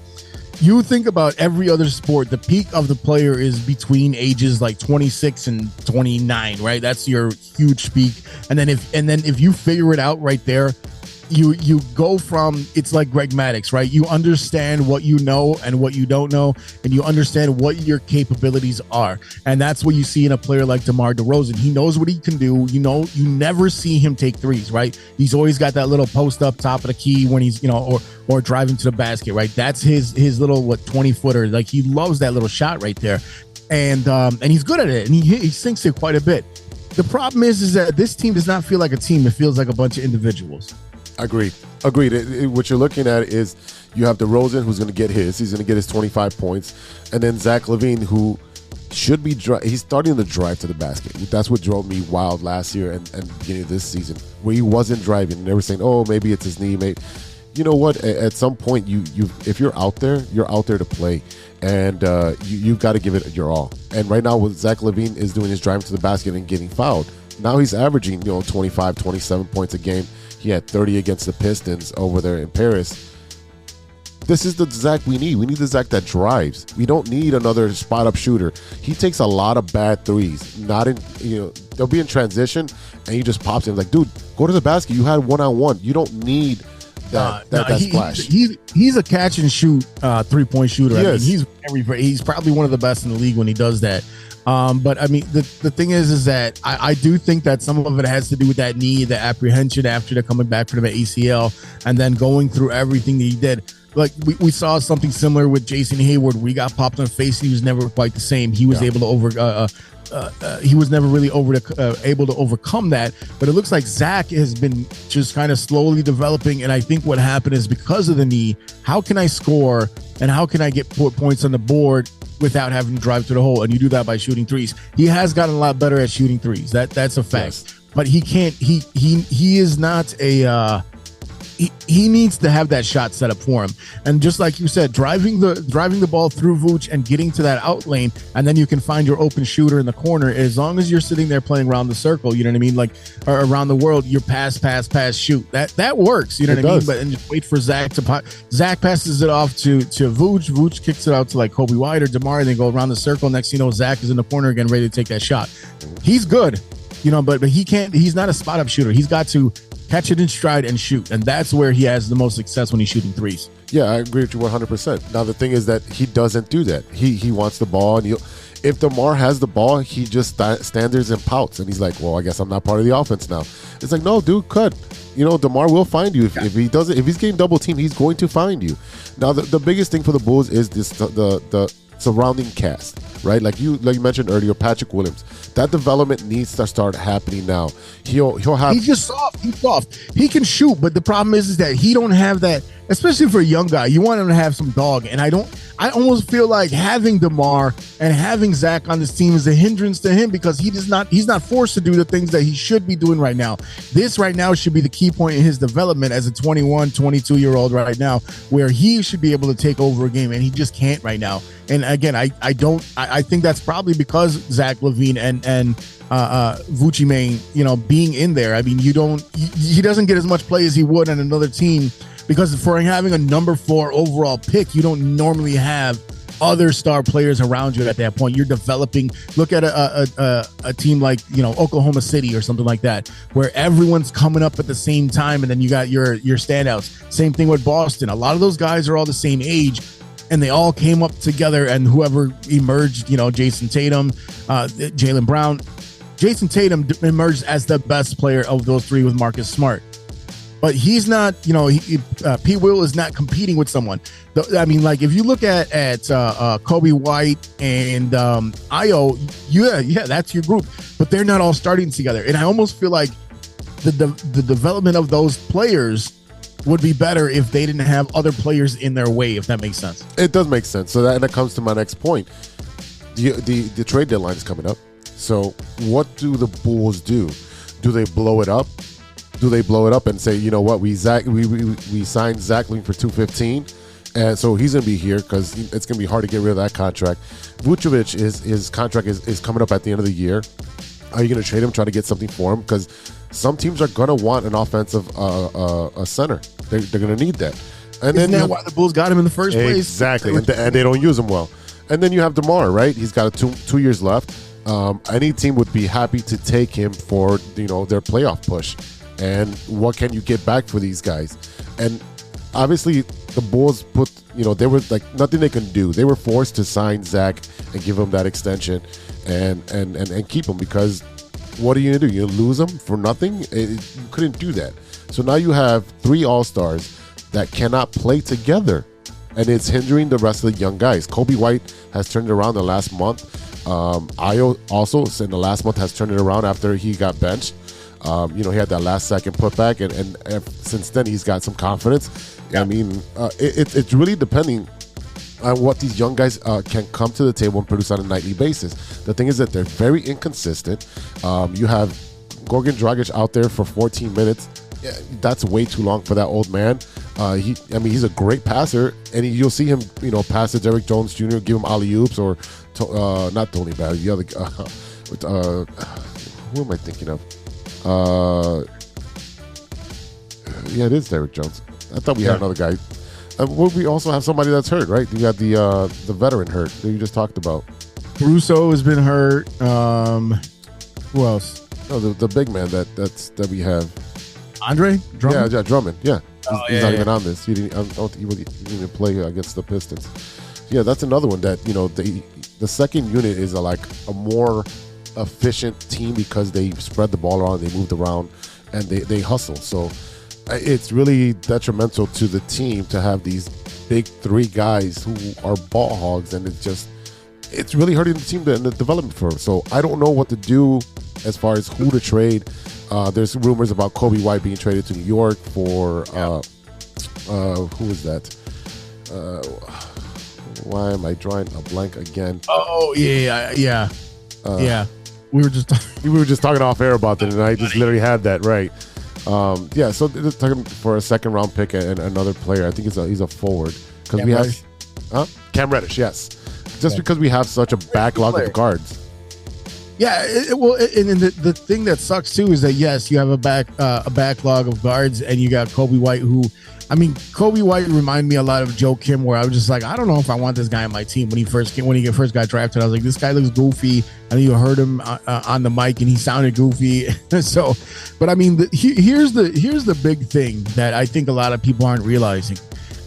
you think about every other sport, the peak of the player is between ages like 26 and 29, right? That's your huge peak. And then if you figure it out right there, you go from, it's like Greg Maddux, right? You understand what you know and what you don't know, and you understand what your capabilities are. And that's what you see in a player like DeMar DeRozan. He knows what he can do. You know, you never see him take threes, right? He's always got that little post up top of the key when he's, or driving to the basket, right? That's his little 20-footer. Like, he loves that little shot right there. And he's good at it, and he sinks it quite a bit. The problem is that this team does not feel like a team. It feels like a bunch of individuals.
Agreed. What you're looking at is you have DeRozan, who's going to get his. He's going to get his 25 points. And then Zach LaVine, who should be he's starting to drive to the basket. That's what drove me wild last year and beginning of this season, where he wasn't driving. And they were saying, oh, maybe it's his knee. Maybe. You know what? At some point, if you're out there to play. And you've got to give it your all. And right now, what Zach LaVine is doing is driving to the basket and getting fouled. Now he's averaging 25, 27 points a game. He had 30 against the Pistons over there in Paris. This is the Zach we need. We need the Zach that drives. We don't need another spot-up shooter. He takes a lot of bad threes. Not in, they'll be in transition, and he just pops in. Like, dude, go to the basket. You had one-on-one. You don't need that splash.
He's a catch-and-shoot three-point shooter.
Yes.
I mean, he's probably one of the best in the league when he does that. But I mean, the thing is that I do think that some of it has to do with that knee, the apprehension after they're coming back from the ACL, and then going through everything that he did. Like we saw something similar with Jason Hayward, where he got popped in the face. He was never quite the same. He was able to he was never really able to overcome that. But it looks like Zach has been just kind of slowly developing. And I think what happened is because of the knee, how can I score and how can I get points on the board without having to drive to the hole? And you do that by shooting threes. He has gotten a lot better at shooting threes. That's a fact. Yes. But he can't. He is not a. He needs to have that shot set up for him. And just like you said, driving the ball through Vooch and getting to that out lane, and then you can find your open shooter in the corner. As long as you're sitting there playing around the circle, you know what I mean? Like, or around the world, you're pass, shoot. That works, you know what I mean? But and just wait for Zach to Zach passes it off to Vooch. Vooch kicks it out to like Kobe White or DeMar, and they go around the circle. Next thing you know, Zach is in the corner again, ready to take that shot. He's good, but he can't. He's not a spot up shooter. He's got to catch it in stride and shoot, and that's where he has the most success when he's shooting threes.
Yeah, I agree with you 100%. Now the thing is that he doesn't do that. He wants the ball, and if DeMar has the ball, he just stands and pouts, and he's like, "Well, I guess I'm not part of the offense now." It's like, no, dude, cut. DeMar will find you if he doesn't. If he's getting double teamed, he's going to find you. Now the biggest thing for the Bulls is the surrounding cast, right? Like you mentioned earlier, Patrick Williams. That development needs to start happening now. He'll have. He's
just soft. He's soft. He can shoot, but the problem is that he don't have that. Especially for a young guy, you want him to have some dog. And I almost feel like having DeMar and having Zach on this team is a hindrance to him because he's not forced to do the things that he should be doing right now. This right now should be the key point in his development as a 21, 22-year-old right now, where he should be able to take over a game, and he just can't right now. And again, I think that's probably because Zach LaVine and Vucci Main, being in there. I mean, he doesn't get as much play as he would on another team. Because for having a number 4 overall pick, you don't normally have other star players around you at that point. You're developing. Look at a team like Oklahoma City or something like that, where everyone's coming up at the same time, and then you got your standouts. Same thing with Boston. A lot of those guys are all the same age, and they all came up together. And whoever emerged, Jason Tatum, Jaylen Brown, Jason Tatum emerged as the best player of those 3 with Marcus Smart. But he's not, P. Will is not competing with someone. I mean, like if you look at Kobe White and Io, yeah, that's your group. But they're not all starting together. And I almost feel like the development of those players would be better if they didn't have other players in their way, if that makes sense.
It does make sense. So that comes to my next point. the trade deadline is coming up. So what do the Bulls do? Do they blow it up? Do they blow it up and say, you know what, we signed Zach Levine for $215, and so he's going to be here because it's going to be hard to get rid of that contract. Vucevic, his contract is coming up at the end of the year. Are you going to trade him, try to get something for him? Because some teams are going to want an offensive center. They're going to need that. And
Isn't that why the Bulls got him in the first place?
Exactly, and they don't use him well. And then you have DeMar, right? He's got 2 years left. Any team would be happy to take him for their playoff push. And what can you get back for these guys? And obviously, the Bulls they were like nothing they can do. They were forced to sign Zach and give him that extension and keep him, because what are you going to do? You lose him for nothing? You couldn't do that. So now you have 3 All-Stars that cannot play together, and it's hindering the rest of the young guys. Kobe White has turned it around the last month. Ayo also in the last month has turned it around after he got benched. He had that last second putback, and since then he's got some confidence. I mean, it's really depending on what these young guys can come to the table and produce on a nightly basis. The thing is that they're very inconsistent. You have Goran Dragic out there for 14 minutes. Yeah, that's way too long for that old man. He's a great passer, and you'll see him, pass to Derrick Jones Jr., give him alley-oops, or not Tony Bad, the other who am I thinking of? Yeah, it is Derrick Jones. I thought we had another guy. We also have somebody that's hurt, right? You got the veteran hurt that you just talked about.
Caruso has been hurt. Who else?
No, the big man that we have.
Andre Drummond?
Yeah, Drummond. Yeah, he's not even on this. He didn't even play against the Pistons. Yeah, that's another one that the second unit is a more efficient team because they spread the ball around, they moved around, and they hustle. So it's really detrimental to the team to have these big 3 guys who are ball hogs, and it's really hurting the team in the development for. So I don't know what to do as far as who to trade. There's rumors about Kobe White being traded to New York for who is that? Why am I drawing a blank again?
Oh yeah. We were just
talking off air about that, and I just literally had that right. So they're talking for a second round pick and another player. I think he's a forward because we have Cam Reddish. Yes, because we have such a backlog of guards.
Yeah, and the thing that sucks too is that yes, you have a backlog of guards, and you got Kobe White, Kobe White reminded me a lot of Joe Kim, where I was just like, I don't know if I want this guy on my team. When he first got drafted, I was like, this guy looks goofy. I know you heard him on the mic, and he sounded goofy. So, but here's the big thing that I think a lot of people aren't realizing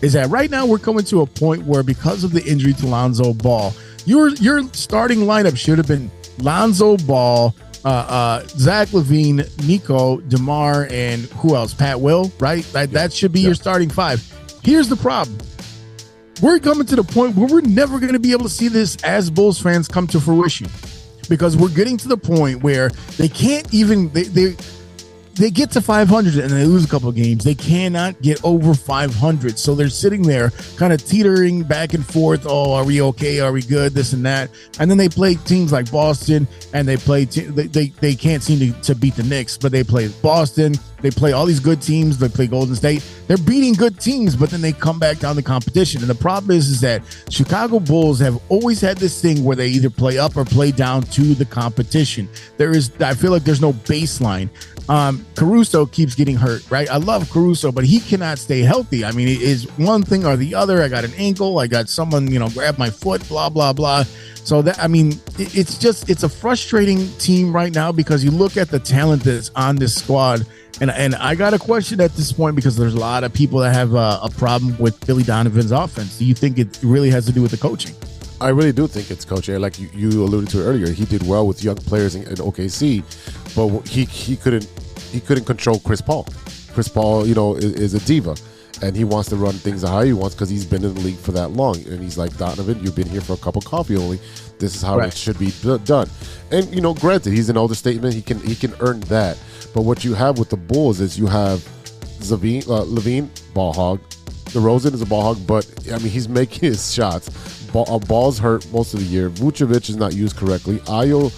is that right now we're coming to a point where, because of the injury to Lonzo Ball, your starting lineup should have been Lonzo Ball, Zach LaVine, Nico, DeMar, and who else? Pat Will, right? That should be your starting 5. Here's the problem. We're coming to the point where we're never going to be able to see this as Bulls fans come to fruition, because we're getting to the point where they can't even they get to 500 and they lose a couple of games. They cannot get over 500. So they're sitting there kind of teetering back and forth. Oh, are we okay? Are we good? This and that. And then they play teams like Boston, and they can't seem to beat the Knicks, but they play Boston. They play all these good teams. They play Golden State. They're beating good teams, but then they come back down the competition. And the problem is that Chicago Bulls have always had this thing where they either play up or play down to the competition. I feel like there's no baseline. Caruso keeps getting hurt, right? I love Caruso, but he cannot stay healthy. It is one thing or the other. I got an ankle. I got someone, grab my foot, blah, blah, blah. So it's a frustrating team right now, because you look at the talent that's on this squad. And I got a question at this point, because there's a lot of people that have a problem with Billy Donovan's offense. Do you think it really has to do with the coaching?
I really do think it's coaching. Like you alluded to earlier, he did well with young players in OKC, but he couldn't control Chris Paul. Chris Paul, is a diva, and he wants to run things how he wants because he's been in the league for that long. And he's like, Donovan, you've been here for a cup of coffee only. This is how it should be done. And granted, he's an older statement. He can earn that. But what you have with the Bulls is you have Levine, ball hog, DeRozan is a ball hog, but I mean he's making his shots. Ball's hurt most of the year. Vucevic is not used correctly. Ayo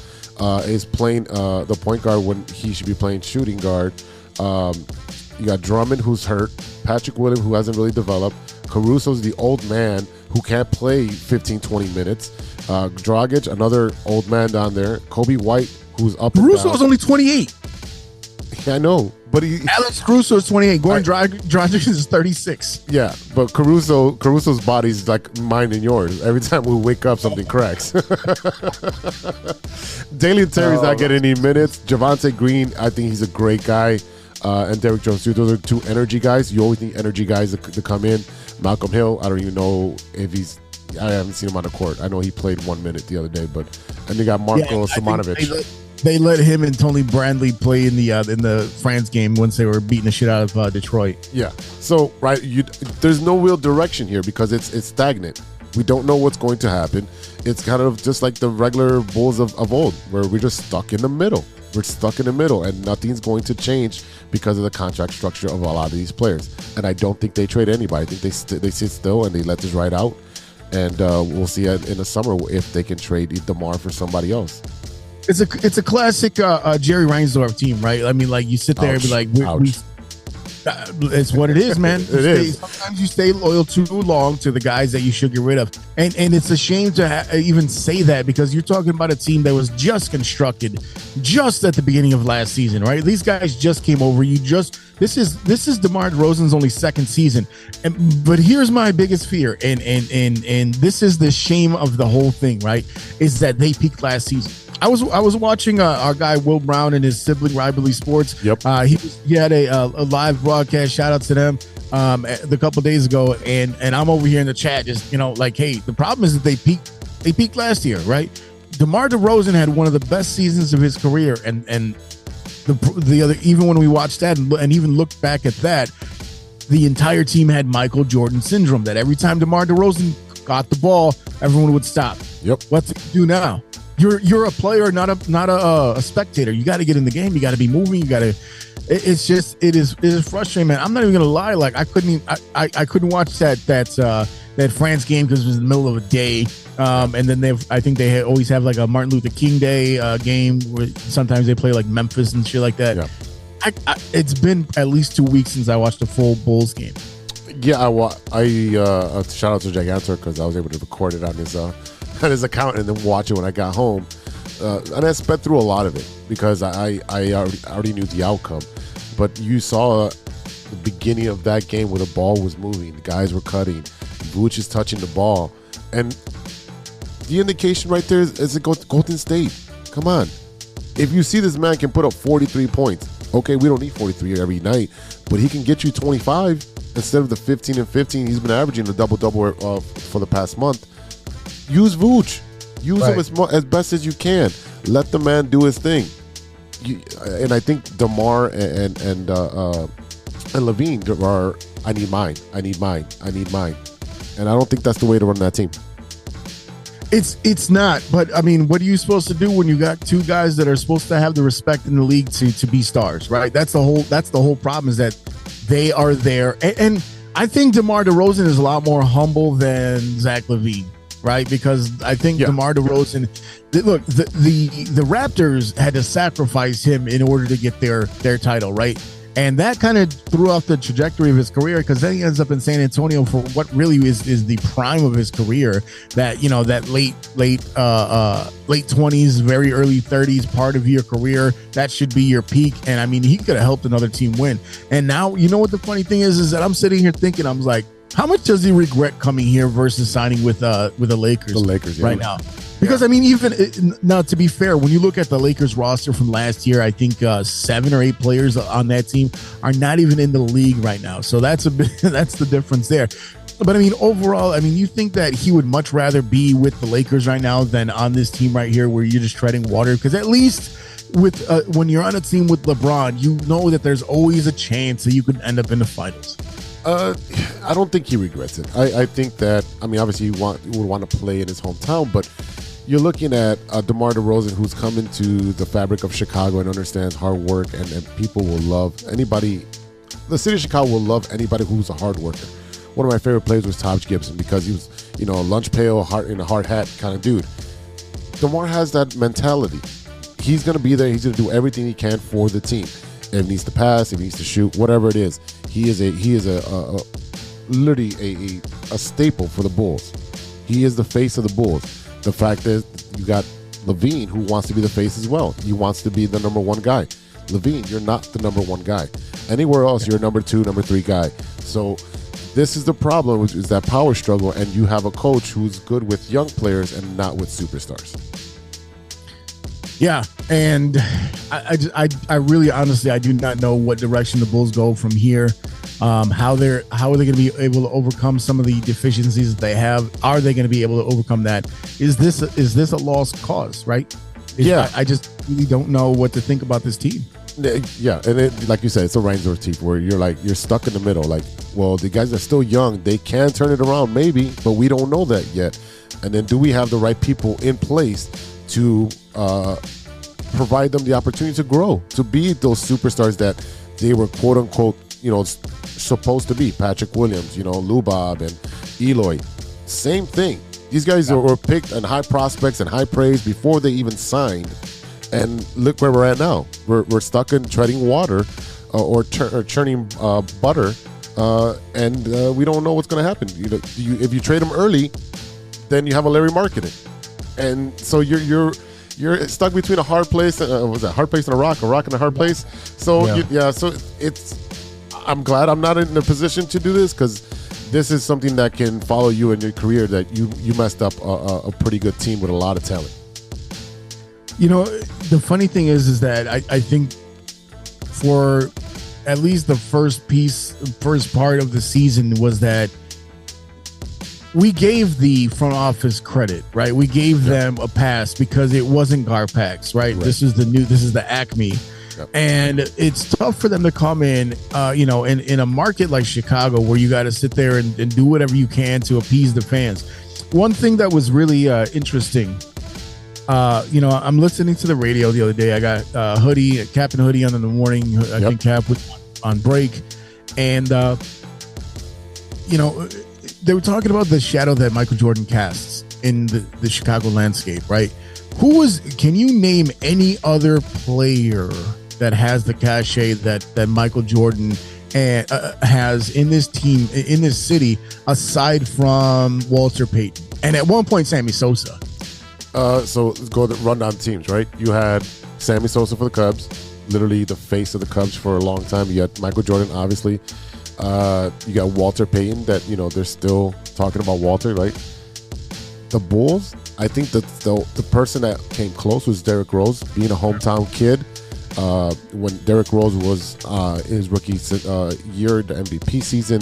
is playing the point guard when he should be playing shooting guard. You got Drummond, who's hurt. Patrick Williams, who hasn't really developed. Caruso's the old man who can't play 15, 20 minutes. Dragic, another old man down there. Kobe White, who's up and
Caruso
down.
is only 28.
Yeah, I know, but
Alex Caruso is 28. Goran Dragic is 36.
Yeah, but Caruso's body's like mine and yours. Every time we wake up, something cracks. Dalen Terry's not getting any minutes. Javonte Green, I think he's a great guy. And Derrick Jones too. Those are two energy guys. You always need energy guys to come in. Malcolm Hill, I don't even know if I haven't seen him on the court. I know he played 1 minute the other day, and they got Marko Simonovic.
They let him and Tony Bradley play in the France game once they were beating the shit out of Detroit.
Yeah. So there's no real direction here because it's stagnant. We don't know what's going to happen. It's kind of just like the regular Bulls of old, where we're just stuck in the middle. We're stuck in the middle, and nothing's going to change because of the contract structure of a lot of these players. And I don't think they trade anybody. I think they sit still and they let this ride out. And we'll see in the summer if they can trade DeMar for somebody else.
It's a classic Jerry Reinsdorf team, right? I mean, like you sit there and be like, it's what it is, man. Sometimes you stay loyal too long to the guys that you should get rid of, and it's a shame to even say that because you're talking about a team that was just constructed just at the beginning of last season, right? These guys just came over. This is DeMar DeRozan's only second season, but here's my biggest fear, and this is the shame of the whole thing, right? Is that they peaked last season. I was watching our guy Will Brown and his sibling Rivalry Sports.
Yep.
He had a live broadcast. Shout out to them a couple days ago, and I'm over here in the chat just like, hey, the problem is that they peaked last year, right? DeMar DeRozan had one of the best seasons of his career, and the other, even when we watched that and even looked back at that, the entire team had Michael Jordan syndrome. That every time DeMar DeRozan got the ball, everyone would stop.
Yep.
What's it do now? You're a player, not a spectator. You got to get in the game. You got to be moving. You got to. It is frustrating, man. I'm not even gonna lie. Like I couldn't watch that France game because it was in the middle of a day. And then I think they always have like a Martin Luther King Day game where sometimes they play like Memphis and shit like that. Yeah. It's been at least 2 weeks since I watched a full Bulls game.
Yeah, I shout out to Jack Answer because I was able to record it on his account and then watch it when I got home. And I sped through a lot of it because I already knew the outcome. But you saw the beginning of that game where the ball was moving, the guys were cutting, Vooch is touching the ball, and the indication right there is Golden State. Come on, if you see this man can put up 43 points, okay, we don't need 43 every night, but he can get you 25 instead of the 15 and 15 he's been averaging, a double for the past month. Use Vooch. Use him as best as you can. Let the man do his thing. And I think DeMar and Levine are, I need mine. And I don't think that's the way to run that team.
It's not. But I mean, what are you supposed to do when you got two guys that are supposed to have the respect in the league to be stars, right? That's the whole problem, is that they are there. And I think DeMar DeRozan is a lot more humble than Zach LaVine. Right, because I think DeMar DeRozan, look, the Raptors had to sacrifice him in order to get their title, right? And that kind of threw off the trajectory of his career, because then he ends up in San Antonio for what really is the prime of his career. That that late 20s, very early 30s part of your career, that should be your peak. And I mean, he could have helped another team win. And now, you know what the funny thing is that I'm sitting here thinking, I'm like, how much does he regret coming here versus signing with the Lakers? The Lakers, right now. Because I mean, even now, to be fair, when you look at the Lakers roster from last year, I think 7 or 8 players on that team are not even in the league right now. So that's that's the difference there. But I mean, overall, I mean, you think that he would much rather be with the Lakers right now than on this team right here where you're just treading water? Because at least with when you're on a team with LeBron, you know that there's always a chance that you could end up in the finals.
I don't think he regrets it. I think that, I mean, obviously he would want to play in his hometown, but you're looking at DeMar DeRozan, who's come into the fabric of Chicago and understands hard work, and people will love anybody. The city of Chicago will love anybody who's a hard worker, one of my favorite players was Taj Gibson because he was, a lunch pail, in a hard hat kind of dude. DeMar has that mentality. He's going to be there. He's going to do everything he can for the team. If he needs to pass, if he needs to shoot, whatever it is, he is literally a staple for the Bulls. He is the face of the Bulls. The fact is, you got Levine, who wants to be the face as well. He wants to be the number one guy. Levine, you're not the number one guy. Anywhere else, you're number 2, number 3 guy. So this is the problem, which is that power struggle, and you have a coach who's good with young players and not with superstars.
Yeah, and I really honestly I do not know what direction the Bulls go from here. How are they going to be able to overcome some of the deficiencies that they have? Are they going to be able to overcome that? Is this a lost cause? Right? I just really don't know what to think about this team.
Yeah, and like you said, it's a Reinsdorf team where you're stuck in the middle. Like, well, the guys are still young; they can turn it around, maybe, but we don't know that yet. And then, do we have the right people in place to provide them the opportunity to grow, to be those superstars that they were quote unquote, supposed to be? Patrick Williams, Lou Bob and Eloy. Same thing. These guys were picked and high prospects and high praise before they even signed. And look where we're at now. We're stuck in treading water or churning butter, and we don't know what's going to happen. If you trade them early, then you have a Larry Marketing, and so you're stuck between a hard place. Was that hard place and a rock and a hard place? So so I'm glad I'm not in a position to do this, because this is something that can follow you in your career. That you messed up a pretty good team with a lot of talent.
The funny thing is that I think for at least the first part of the season was that we gave the front office credit, right? We gave them a pass because it wasn't Garpax, right? This is the Acme. Yep. And it's tough for them to come in, in a market like Chicago, where you got to sit there and do whatever you can to appease the fans. One thing that was really interesting, I'm listening to the radio the other day. I got Captain Hoodie on in the morning. I think Cap was on break, and they were talking about the shadow that Michael Jordan casts in the Chicago landscape, right? Can you name any other player that has the cachet that Michael Jordan has in this team, in this city, aside from Walter Payton and at one point Sammy Sosa?
So let's go to run down teams, right? You had Sammy Sosa for the Cubs, literally the face of the Cubs for a long time. You had Michael Jordan, obviously. You got Walter Payton, that they're still talking about Walter, right? The Bulls, I think that the person that came close was Derrick Rose, being a hometown kid. When Derrick Rose was in his rookie year, the MVP season,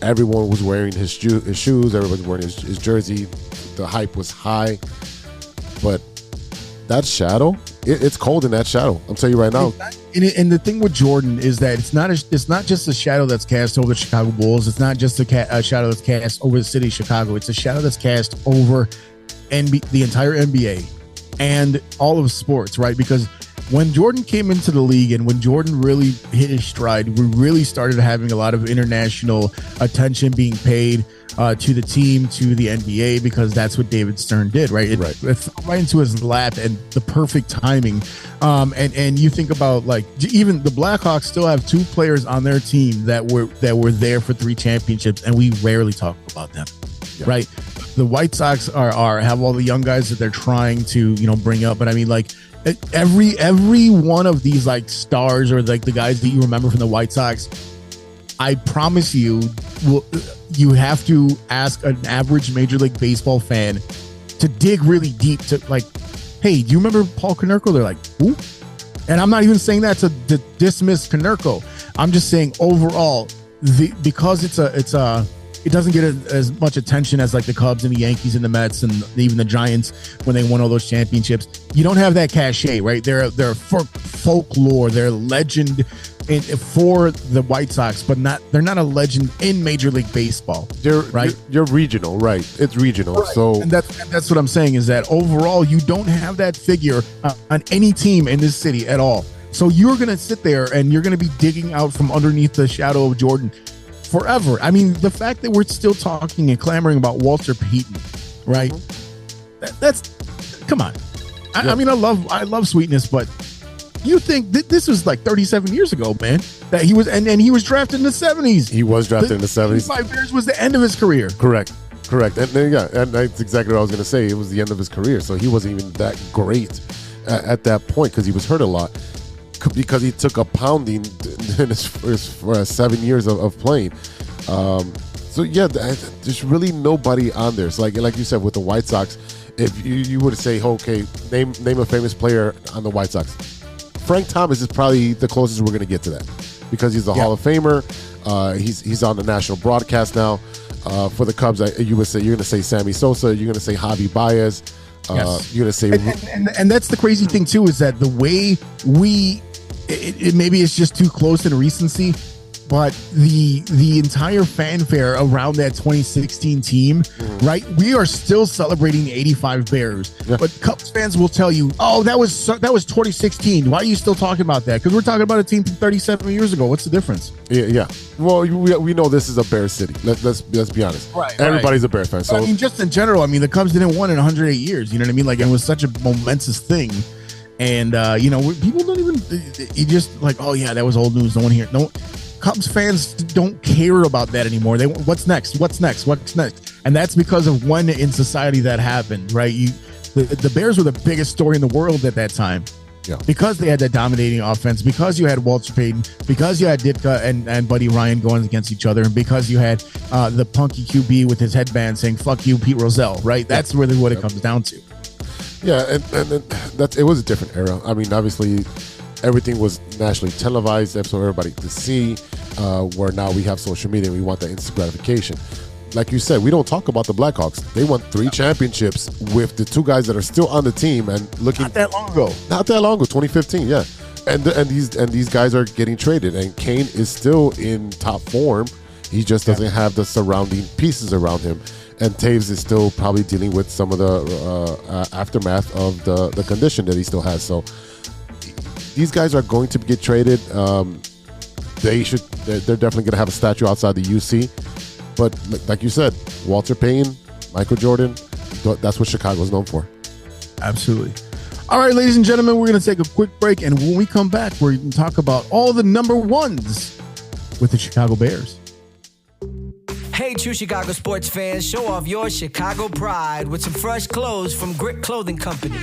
everyone was wearing his shoes, everybody was wearing his jersey. The hype was high. But that shadow, it's cold in that shadow. I'm telling you right now.
And the thing with Jordan is that it's not just a shadow that's cast over the Chicago Bulls. It's not just a shadow that's cast over the city of Chicago. It's a shadow that's cast over the entire NBA and all of sports, right? Because when Jordan came into the league and when Jordan really hit his stride, we really started having a lot of international attention being paid to the team, to the NBA, because that's what David Stern did, right? It fell right into his lap, and the perfect timing. And you think about, like, even the Blackhawks still have 2 players on their team that were there for 3 championships, and we rarely talk about them, right? The White Sox have all the young guys that they're trying to bring up, but I mean, like, every one of these like stars or like the guys that you remember from the White Sox, I promise you, you have to ask an average Major League Baseball fan to dig really deep to, like, hey, do you remember Paul Konerko? They're like, who? And I'm not even saying that to dismiss Konerko. I'm just saying overall, because it doesn't get as much attention as like the Cubs and the Yankees and the Mets and even the Giants when they won all those championships. You don't have that cachet, right? They're folklore, they're legend for the White Sox, but they're not a legend in Major League Baseball.
You're regional, right? It's regional, right. So
and that's what I'm saying, is that overall you don't have that figure on any team in this city at all. So you're gonna sit there and you're gonna be digging out from underneath the shadow of Jordan forever. I mean, the fact that we're still talking and clamoring about Walter Payton, right? That's come on. I mean, I love Sweetness, but you think that this was like 37 years ago, man? That he was, and he was drafted in the 70s.
He was drafted in the 70s.
5 years was the end of his career.
Correct. And and that's exactly what I was going to say. It was the end of his career, so he wasn't even that great at that point because he was hurt a lot. Because he took a pounding in his first 7 years of playing. So yeah, there's really nobody on there. So like you said with the White Sox, if you were to say, okay, name a famous player on the White Sox, Frank Thomas is probably the closest we're going to get to that because he's a Hall of Famer. He's on the national broadcast now. For the Cubs, you're going to say Sammy Sosa. You're going to say Javi Baez.
Yes.
You're going to say,
and that's the crazy thing too, is that the way maybe it's just too close in recency, but the entire fanfare around that 2016 team, right? We are still celebrating the 85 Bears, but Cubs fans will tell you, "Oh, that was 2016. Why are you still talking about that?" Because we're talking about a team from 37 years ago. What's the difference?
Yeah. Well, we know this is a Bears city. Let's be honest.
Right.
Everybody's a Bears fan. So
I mean, just in general, I mean, the Cubs didn't win in 108 years. You know what I mean? Like it was such a momentous thing. And, people don't even, you just like, oh, yeah, that was old news. No one here. No, Cubs fans don't care about that anymore. They what's next? And that's because of when in society that happened, right? The Bears were the biggest story in the world at that time. Yeah. Because they had that dominating offense, because you had Walter Payton, because you had Ditka and Buddy Ryan going against each other, and because you had the punky QB with his headband saying, fuck you, Pete Rozelle, right? That's really what it comes down to.
Yeah, and it was a different era. I mean, obviously, everything was nationally televised, so everybody could see. Where now we have social media, and we want that instant gratification. Like you said, we don't talk about the Blackhawks. They won 3 championships with the 2 guys that are still on the team and looking.
Not that long ago.
2015. Yeah, and these guys are getting traded, and Kane is still in top form. He just doesn't have the surrounding pieces around him. And Taves is still probably dealing with some of the aftermath of the condition that he still has. So these guys are going to get traded. They're definitely going to have a statue outside the UC. But like you said, Walter Payton, Michael Jordan, that's what Chicago's known for.
Absolutely. All right, ladies and gentlemen, we're going to take a quick break. And when we come back, we're going to talk about all the number ones with the Chicago Bears.
Hey, true Chicago sports fans, show off your Chicago pride with some fresh clothes from Grit Clothing Company.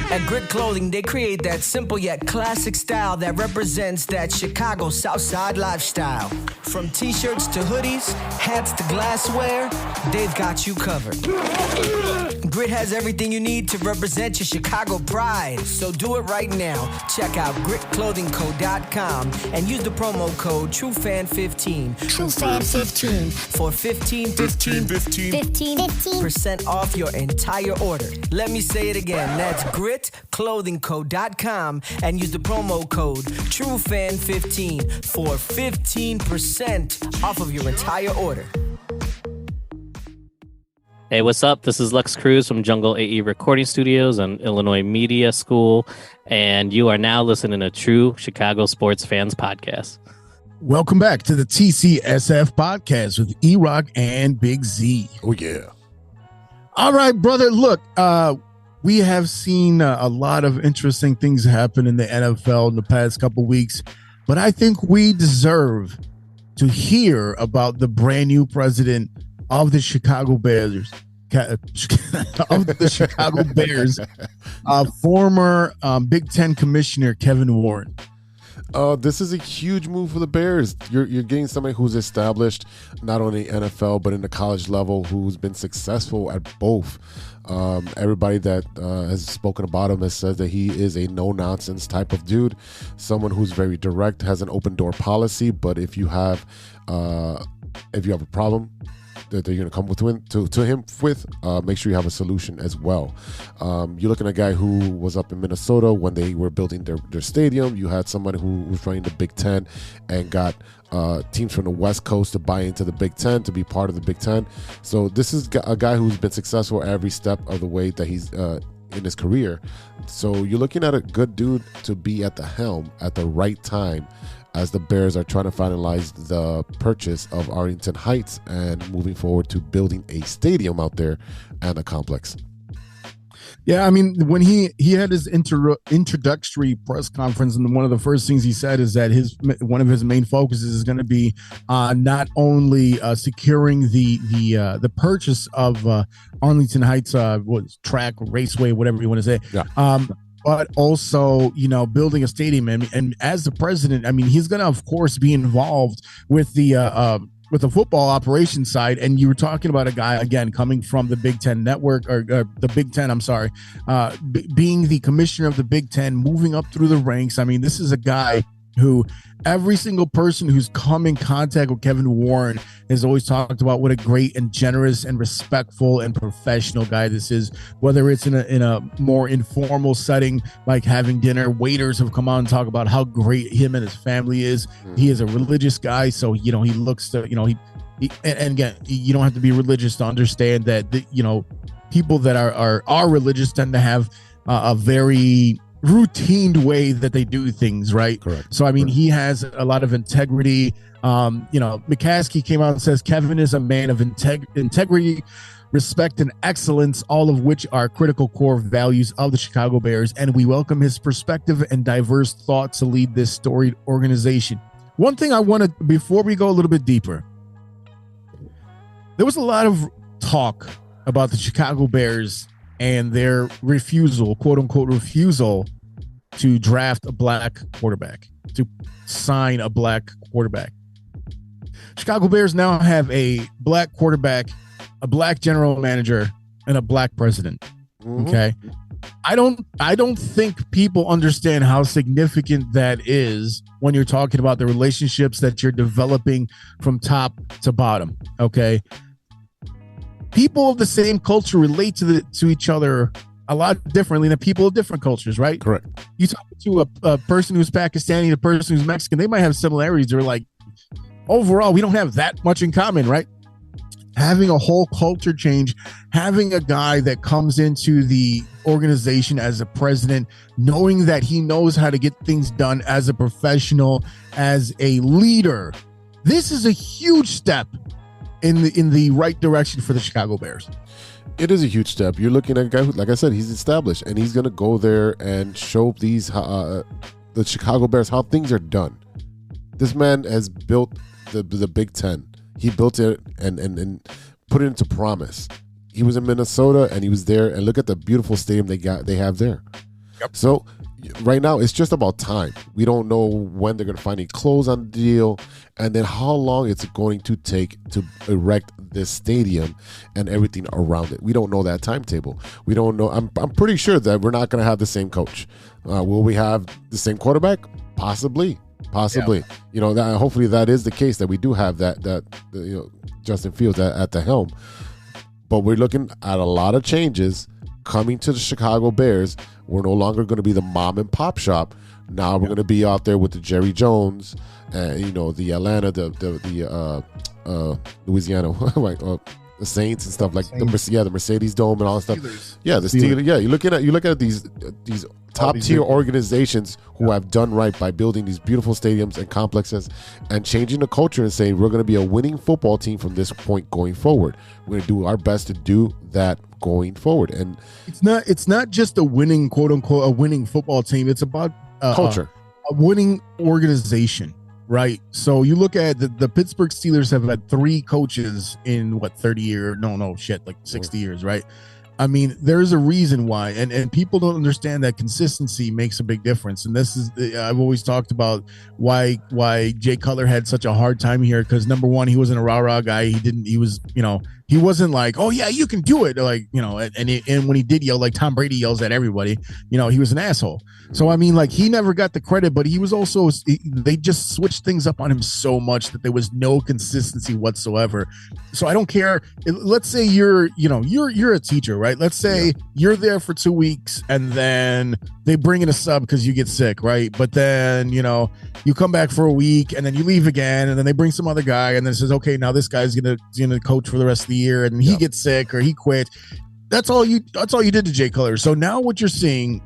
At Grit Clothing, they create that simple yet classic style that represents that Chicago Southside lifestyle. From t-shirts to hoodies, hats to glassware, they've got you covered. Grit has everything you need to represent your Chicago pride, so do it right now. Check out gritclothingco.com and use the promo code TrueFan15.
TrueFan15.
For 15% off your entire order. Let me say it again. That's gritclothingco.com and use the promo code TrueFan15 for 15% off of your entire order.
Hey, what's up? This is Lex Cruz from Jungle AE Recording Studios and Illinois Media School, and you are now listening to True Chicago Sports Fans Podcast.
Welcome back to the TCSF podcast with E-Rock and Big Z.
Oh, yeah.
All right, brother. Look, we have seen a lot of interesting things happen in the NFL in the past couple weeks, but I think we deserve to hear about the brand new president of the Chicago Bears, former Big Ten Commissioner Kevin Warren.
This is a huge move for the Bears. You're getting somebody who's established not only NFL but in the college level, who's been successful at both. Everybody that has spoken about him has said that he is a no-nonsense type of dude, someone who's very direct, has an open-door policy. But if you have a problem that they're going to come to him with, make sure you have a solution as well. You're looking at a guy who was up in Minnesota when they were building their stadium. You had somebody who was running the Big Ten and got teams from the West Coast to buy into the Big Ten, to be part of the Big Ten. So this is a guy who's been successful every step of the way that he's in his career. So you're looking at a good dude to be at the helm at the right time. as the Bears are trying to finalize the purchase of Arlington Heights and moving forward to building a stadium out there and a complex.
Yeah, I mean, when he had his introductory press conference, and one of the first things he said is that one of his main focuses is going to be not only securing the purchase of Arlington Heights track, raceway, whatever you want to say, but also, building a stadium. And as the president, I mean, he's going to, of course, be involved with the football operations side. And you were talking about a guy, again, coming from the Big Ten network, or the Big Ten, I'm sorry, being the commissioner of the Big Ten, moving up through the ranks. I mean, this is a guy who every single person who's come in contact with Kevin Warren has always talked about what a great and generous and respectful and professional guy this is, whether it's in a more informal setting, like having dinner. Waiters have come out and talk about how great him and his family is. He is a religious guy, so he looks to and again, you don't have to be religious to understand that people that are religious tend to have a very routine way that they do things, right?
Correct.
So I mean, he has a lot of integrity. McCaskey came out and says Kevin is a man of integrity, respect, and excellence, all of which are critical core values of the Chicago Bears, and we welcome his perspective and diverse thoughts to lead this storied organization. One thing I want to, before we go a little bit deeper, there was a lot of talk about the Chicago Bears and their refusal, quote unquote refusal, to draft a black quarterback, to sign a black quarterback. Chicago Bears now have a black quarterback, a black general manager, and a black president. Okay. I don't think people understand how significant that is when you're talking about the relationships that you're developing from top to bottom. Okay. People of the same culture relate to each other a lot differently than people of different cultures, right?
Correct.
You talk to a person who's Pakistani, the person who's Mexican, they might have similarities. They're like, overall, we don't have that much in common, right? Having a whole culture change, having a guy that comes into the organization as a president, knowing that he knows how to get things done as a professional, as a leader. This is a huge step in the right direction for the Chicago Bears.
It is a huge step. You're looking at a guy who, like I said, he's established, and he's going to go there and show the Chicago Bears how things are done. This man has built the Big Ten. He built it and put it into promise. He was in Minnesota, and he was there, and look at the beautiful stadium they have there. Yep. So right now, it's just about time. We don't know when they're going to finally close on the deal, and then how long it's going to take to erect this stadium and everything around it. We don't know that timetable. We don't know. I'm pretty sure that we're not going to have the same coach. Will we have the same quarterback? Possibly. Yeah. That hopefully that is the case, that we do have that Justin Fields at the helm. But we're looking at a lot of changes coming to the Chicago Bears. We're no longer going to be the mom and pop shop. Now we're going to be out there with the Jerry Jones, the Atlanta, the Louisiana, like the Saints and stuff, like the Mercedes Dome and all that stuff. Steelers. Yeah, the Steelers. Yeah, you look at these top tier organizations who have done right by building these beautiful stadiums and complexes and changing the culture and saying we're going to be a winning football team from this point going forward. We're going to do our best to do that going forward. And
it's not just a winning, quote unquote, a winning football team. It's about
culture,
a winning organization, right? So you look at the Pittsburgh Steelers have had 3 coaches in 30 years? No, 60 years, right? I mean, there's a reason why, and people don't understand that consistency makes a big difference. And this is, I've always talked about why Jay Cutler had such a hard time here, because number one, he wasn't a rah-rah guy. He wasn't like, oh yeah, you can do it. Like, and when he did yell, like Tom Brady yells at everybody, he was an asshole. So, I mean, like, he never got the credit, but he was also, they just switched things up on him so much that there was no consistency whatsoever. So I don't care. Let's say you're a teacher, right? Let's say you're there for 2 weeks and then they bring in a sub because you get sick, right? But then, you come back for a week and then you leave again, and then they bring some other guy and then it says, okay, now this guy's gonna coach for the rest of the year, and he gets sick or he quit. That's all you did to Jay Cutler. So now what you're seeing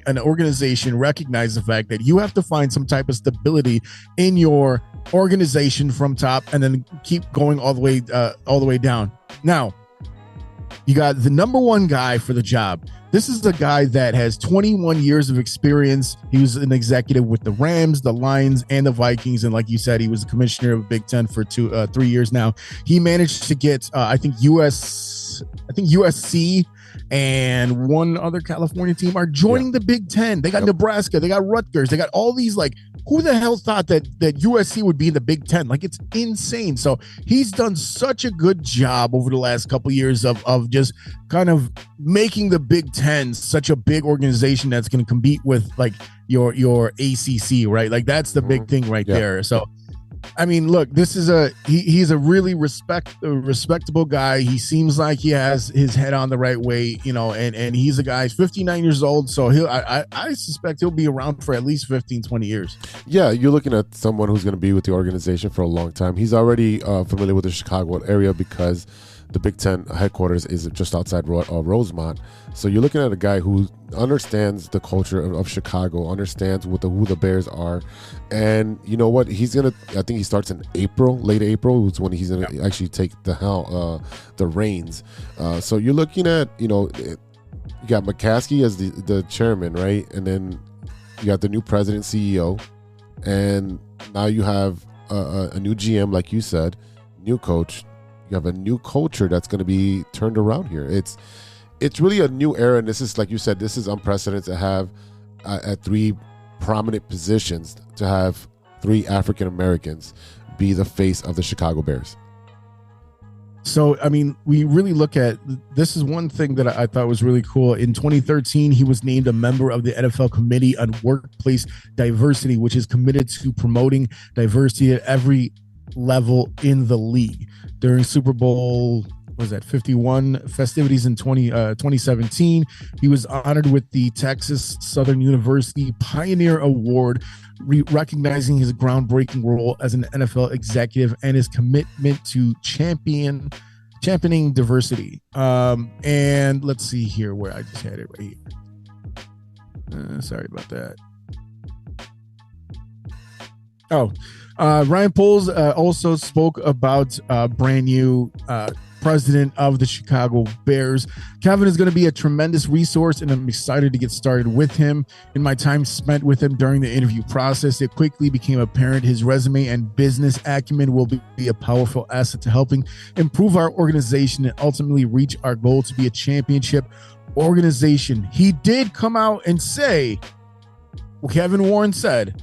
an organization recognize the fact that you have to find some type of stability in your organization from top, and then keep going all the way down. Now, you got the number one guy for the job. This is the guy that has 21 years of experience. He was an executive with the Rams, the Lions, and the Vikings. And like you said, he was the commissioner of Big Ten for 3 years now. He managed to get, I think USC and one other California team are joining the Big Ten. They got Nebraska, they got Rutgers, they got all these, like, who the hell thought that USC would be in the Big Ten? Like, it's insane. So he's done such a good job over the last couple of years of just kind of making the Big Ten such a big organization that's going to compete with like your ACC, right? Like, that's the big thing right there. So I mean, look, this is he's a really respectable guy. He seems like he has his head on the right way, you know, and he's a guy, he's 59 years old. So I suspect he'll be around for at least 15, 20 years. Yeah.
You're looking at someone who's going to be with the organization for a long time. He's already familiar with the Chicago area because the Big Ten headquarters is just outside Rosemont. So you're looking at a guy who understands the culture of Chicago, understands who the Bears are. And you know what? I think he starts in April, late April, is when he's going to actually take the reins. So you're looking at, you know, you got McCaskey as the chairman, right? And then you got the new president, CEO. And now you have a new GM, like you said, new coach. You have a new culture that's going to be turned around here. It's really a new era, and this is, like you said, this is unprecedented to have at 3 prominent positions, to have 3 African Americans be the face of the Chicago Bears.
So, I mean, we really look at, this is one thing that I thought was really cool. In 2013, he was named a member of the NFL Committee on Workplace Diversity, which is committed to promoting diversity at every level in the league. During Super Bowl 51 festivities in 2017, he was honored with the Texas Southern University Pioneer Award, recognizing his groundbreaking role as an NFL executive and his commitment to championing diversity. And let's see here where I just had it right here. Sorry about that. Ryan Poles also spoke about brand new president of the Chicago Bears. Kevin is going to be a tremendous resource, and I'm excited to get started with him. In my time spent with him during the interview process, it quickly became apparent his resume and business acumen will be a powerful asset to helping improve our organization and ultimately reach our goal to be a championship organization. He did come out and say, well, Kevin Warren said,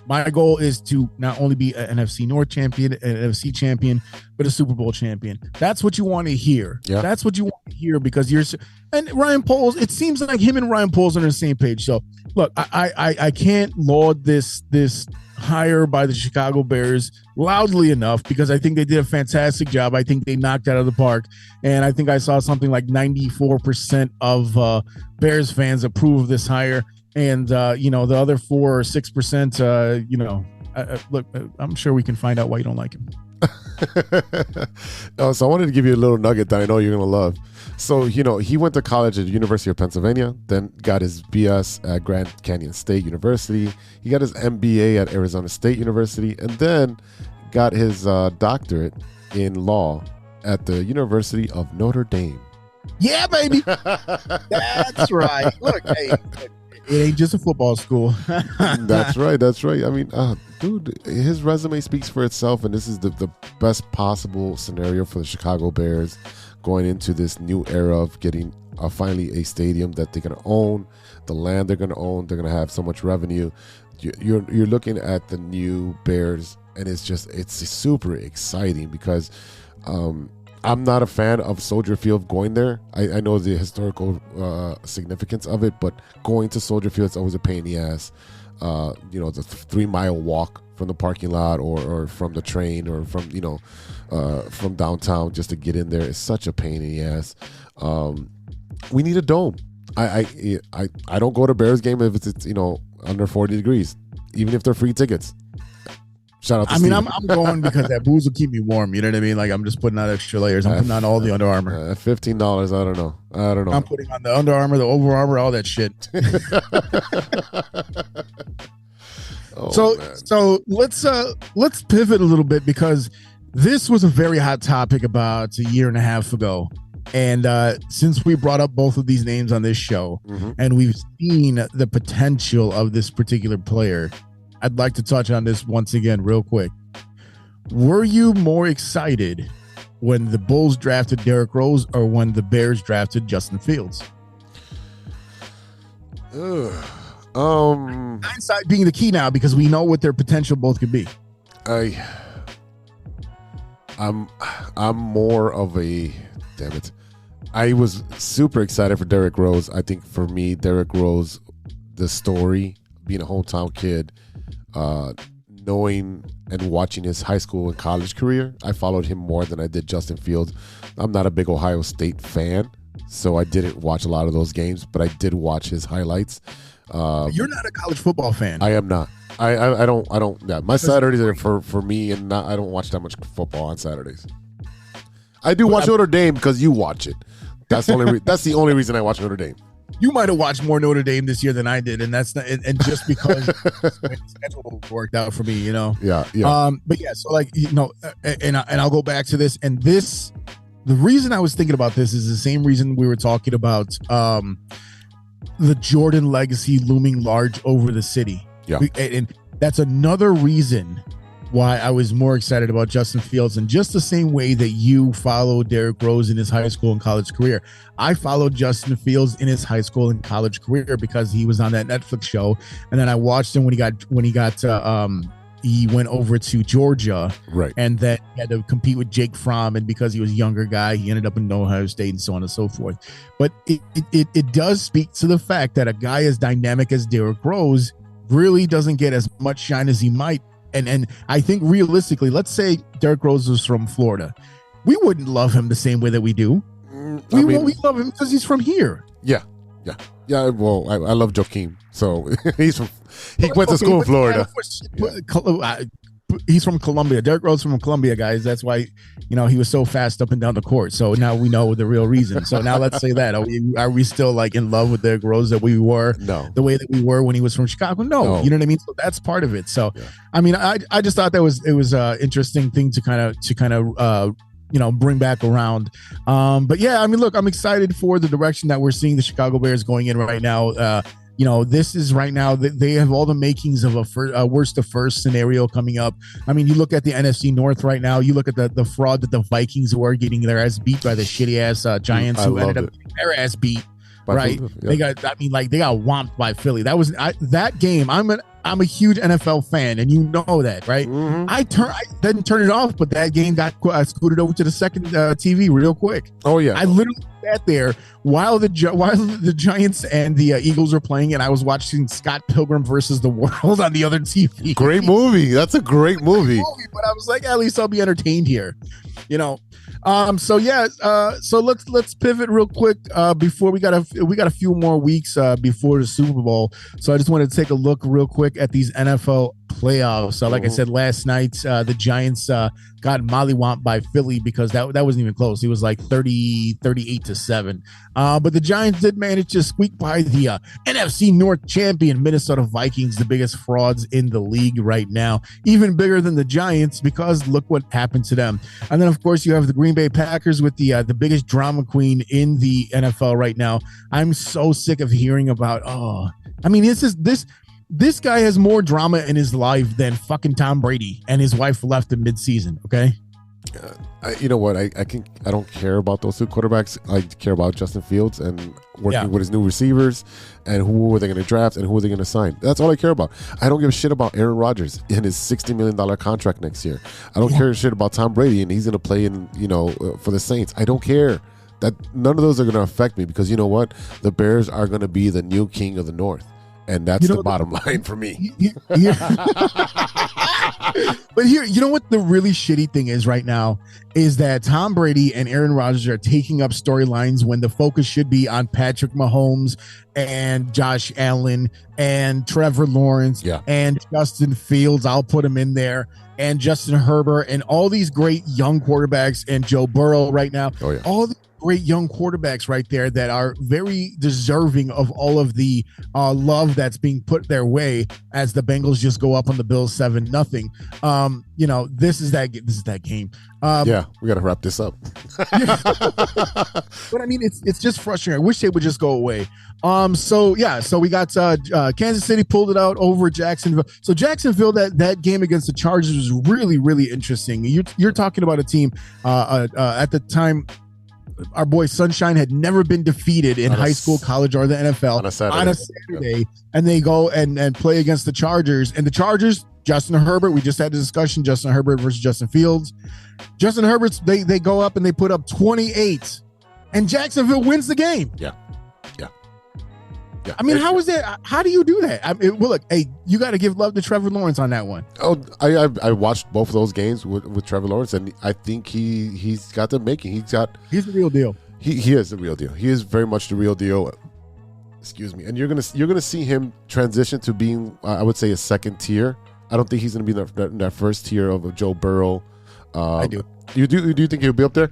my goal is to not only be an NFC North champion, an NFC champion, but a Super Bowl champion. That's what you want to hear. Yeah. That's what you want to hear, because and Ryan Poles, it seems like him and Ryan Poles are on the same page. So look, I can't laud this hire by the Chicago Bears loudly enough, because I think they did a fantastic job. I think they knocked it out of the park. And I think I saw something like 94% of Bears fans approve of this hire. And, you know, the other 4 or 6%, you know, look, I'm sure we can find out why you don't like him.
So I wanted to give you a little nugget that I know you're going to love. So, you know, he went to college at the University of Pennsylvania, then got his BS at Grand Canyon State University. He got his MBA at Arizona State University, and then got his doctorate in law at the University of Notre Dame.
Yeah, baby. That's right. Look, hey, it ain't just a football school.
That's right. That's right. I mean, dude, his resume speaks for itself, and this is the best possible scenario for the Chicago Bears going into this new era of getting finally a stadium that they're going to own, the land they're going to own. They're going to have so much revenue. You're looking at the new Bears, and it's super exciting because I'm not a fan of Soldier Field going there. I know the historical significance of it, but going to Soldier Field, it's always a pain in the ass. You know, the 3-mile walk from the parking lot or from the train or from, you know, from downtown just to get in there is such a pain in the ass. We need a dome. I don't go to Bears game if it's, you know, under 40 degrees, even if they're free tickets. Shout out to
I mean,
Steven.
I'm going because that booze will keep me warm. You know what I mean? Like, I'm just putting on extra layers. I'm putting on all the Under Armour.
$15. I don't know.
I'm putting on the Under Armour, the Over Armour, all that shit. So let's pivot a little bit, because this was a very hot topic about a year and a half ago. And since we brought up both of these names on this show, and we've seen the potential of this particular player, I'd like to touch on this once again real quick. Were you more excited when the Bulls drafted Derrick Rose or when the Bears drafted Justin Fields? Hindsight being the key now, because we know what their potential both could be.
I'm more of a, damn it. I was super excited for Derrick Rose. I think for me, Derrick Rose, the story, being a hometown kid, knowing and watching his high school and college career, I followed him more than I did Justin Fields. I'm not a big Ohio State fan, so I didn't watch a lot of those games, but I did watch his highlights.
You're not a college football fan.
I am not. I don't. Yeah, my Saturdays are for me, and I don't watch that much football on Saturdays. I do watch Notre Dame because you watch it. That's the only. That's the only reason I watch Notre Dame.
You might have watched more Notre Dame this year than I did, and that's not, and just because the schedule worked out for me, you know.
Yeah.
But yeah, so like, you know, and I'll go back to this, and this, the reason I was thinking about this is the same reason we were talking about the Jordan legacy looming large over the city.
Yeah,
and that's another reason why I was more excited about Justin Fields, and just the same way that you followed Derrick Rose in his high school and college career. I followed Justin Fields in his high school and college career because he was on that Netflix show, and then I watched him when he went over to Georgia,
right,
and then he had to compete with Jake Fromm, and because he was a younger guy, he ended up in Ohio State and so on and so forth. But it does speak to the fact that a guy as dynamic as Derrick Rose really doesn't get as much shine as he might. And I think realistically, let's say Derrick Rose was from Florida, we wouldn't love him the same way that we do. We love him because he's from here.
Yeah. Well, I love Joakim, so he went to school in Florida. He's from Columbia. Derrick Rose from Columbia, guys. That's why, you know, he was so fast up and down the court. So now we know the real reason. So now let's say that. Are we still like in love with Derrick Rose that we were? No.
The way that we were when he was from Chicago? No. You know what I mean? So that's part of it. So, yeah. I mean, I just thought it was an interesting thing to kind of you know, bring back around. But yeah, I mean, look, I'm excited for the direction that we're seeing the Chicago Bears going in right now. You know, this is right now, they have all the makings of a worst to first scenario coming up. I mean, you look at the NFC North right now, you look at the fraud that the Vikings were getting their ass beat by the shitty ass Giants, who ended up getting their ass beat. Right? Yeah. They got whomped by Philly. That game. I'm a huge NFL fan, and you know that, right? Mm-hmm. I didn't turn it off, but that game got scooted over to the second TV real quick.
Oh yeah,
I literally sat there while the Giants and the Eagles were playing, and I was watching Scott Pilgrim versus the World on the other TV.
Great movie. That's a great movie.
But I was like, at least I'll be entertained here, you know. So let's pivot real quick before we got a few more weeks before the Super Bowl. So I just wanted to take a look real quick at these NFL playoffs. So like I said last night, the Giants got mollywomped by Philly because that wasn't even close. It was like 38-7. But the Giants did manage to squeak by the NFC North champion Minnesota Vikings, the biggest frauds in the league right now, even bigger than the Giants, because look what happened to them. And then of course you have the Green Bay Packers with the biggest drama queen in the NFL right now. I'm so sick of hearing about, this guy has more drama in his life than fucking Tom Brady, and his wife left him mid-season. Okay.
You know what? I don't care about those two quarterbacks. I care about Justin Fields and working with his new receivers and who are they going to draft and who are they going to sign. That's all I care about. I don't give a shit about Aaron Rodgers and his $60 million contract next year. I don't care shit about Tom Brady and he's going to play in, for the Saints. I don't care. That none of those are going to affect me, because you know what? The Bears are going to be the new king of the North. And that's the bottom line for me.
But here, you know what the really shitty thing is right now is that Tom Brady and Aaron Rodgers are taking up storylines when the focus should be on Patrick Mahomes and Josh Allen and Trevor Lawrence
Yeah.
and Justin Fields. I'll put him in there. And Justin Herbert and all these great young quarterbacks and Joe Burrow right now.
Oh, yeah.
All the great young quarterbacks right there that are very deserving of all of the love that's being put their way as the Bengals just go up on the Bills 7-0. This is that game.
Yeah, we got to wrap this up.
But I mean, it's just frustrating. I wish they would just go away. So we got Kansas City pulled it out over Jacksonville. So Jacksonville, that game against the Chargers was really, really interesting. You're talking about a team at the time. Our boy Sunshine had never been defeated in high school, college, or the NFL on a Saturday. And they go and play against the Chargers. And the Chargers, Justin Herbert, we just had a discussion, Justin Herbert versus Justin Fields. Justin Herbert, they go up and they put up 28. And Jacksonville wins the game.
Yeah.
I mean, how is that? How do you do that? Look, hey, you got to give love to Trevor Lawrence on that one.
Oh, I watched both of those games with Trevor Lawrence, and I think he's got the making. He's the
real deal.
He is the real deal. He is very much the real deal. Excuse me. And you're gonna see him transition to being, I would say, a second tier. I don't think he's gonna be in that first tier of Joe Burrow.
I do.
You do think he'll be up there?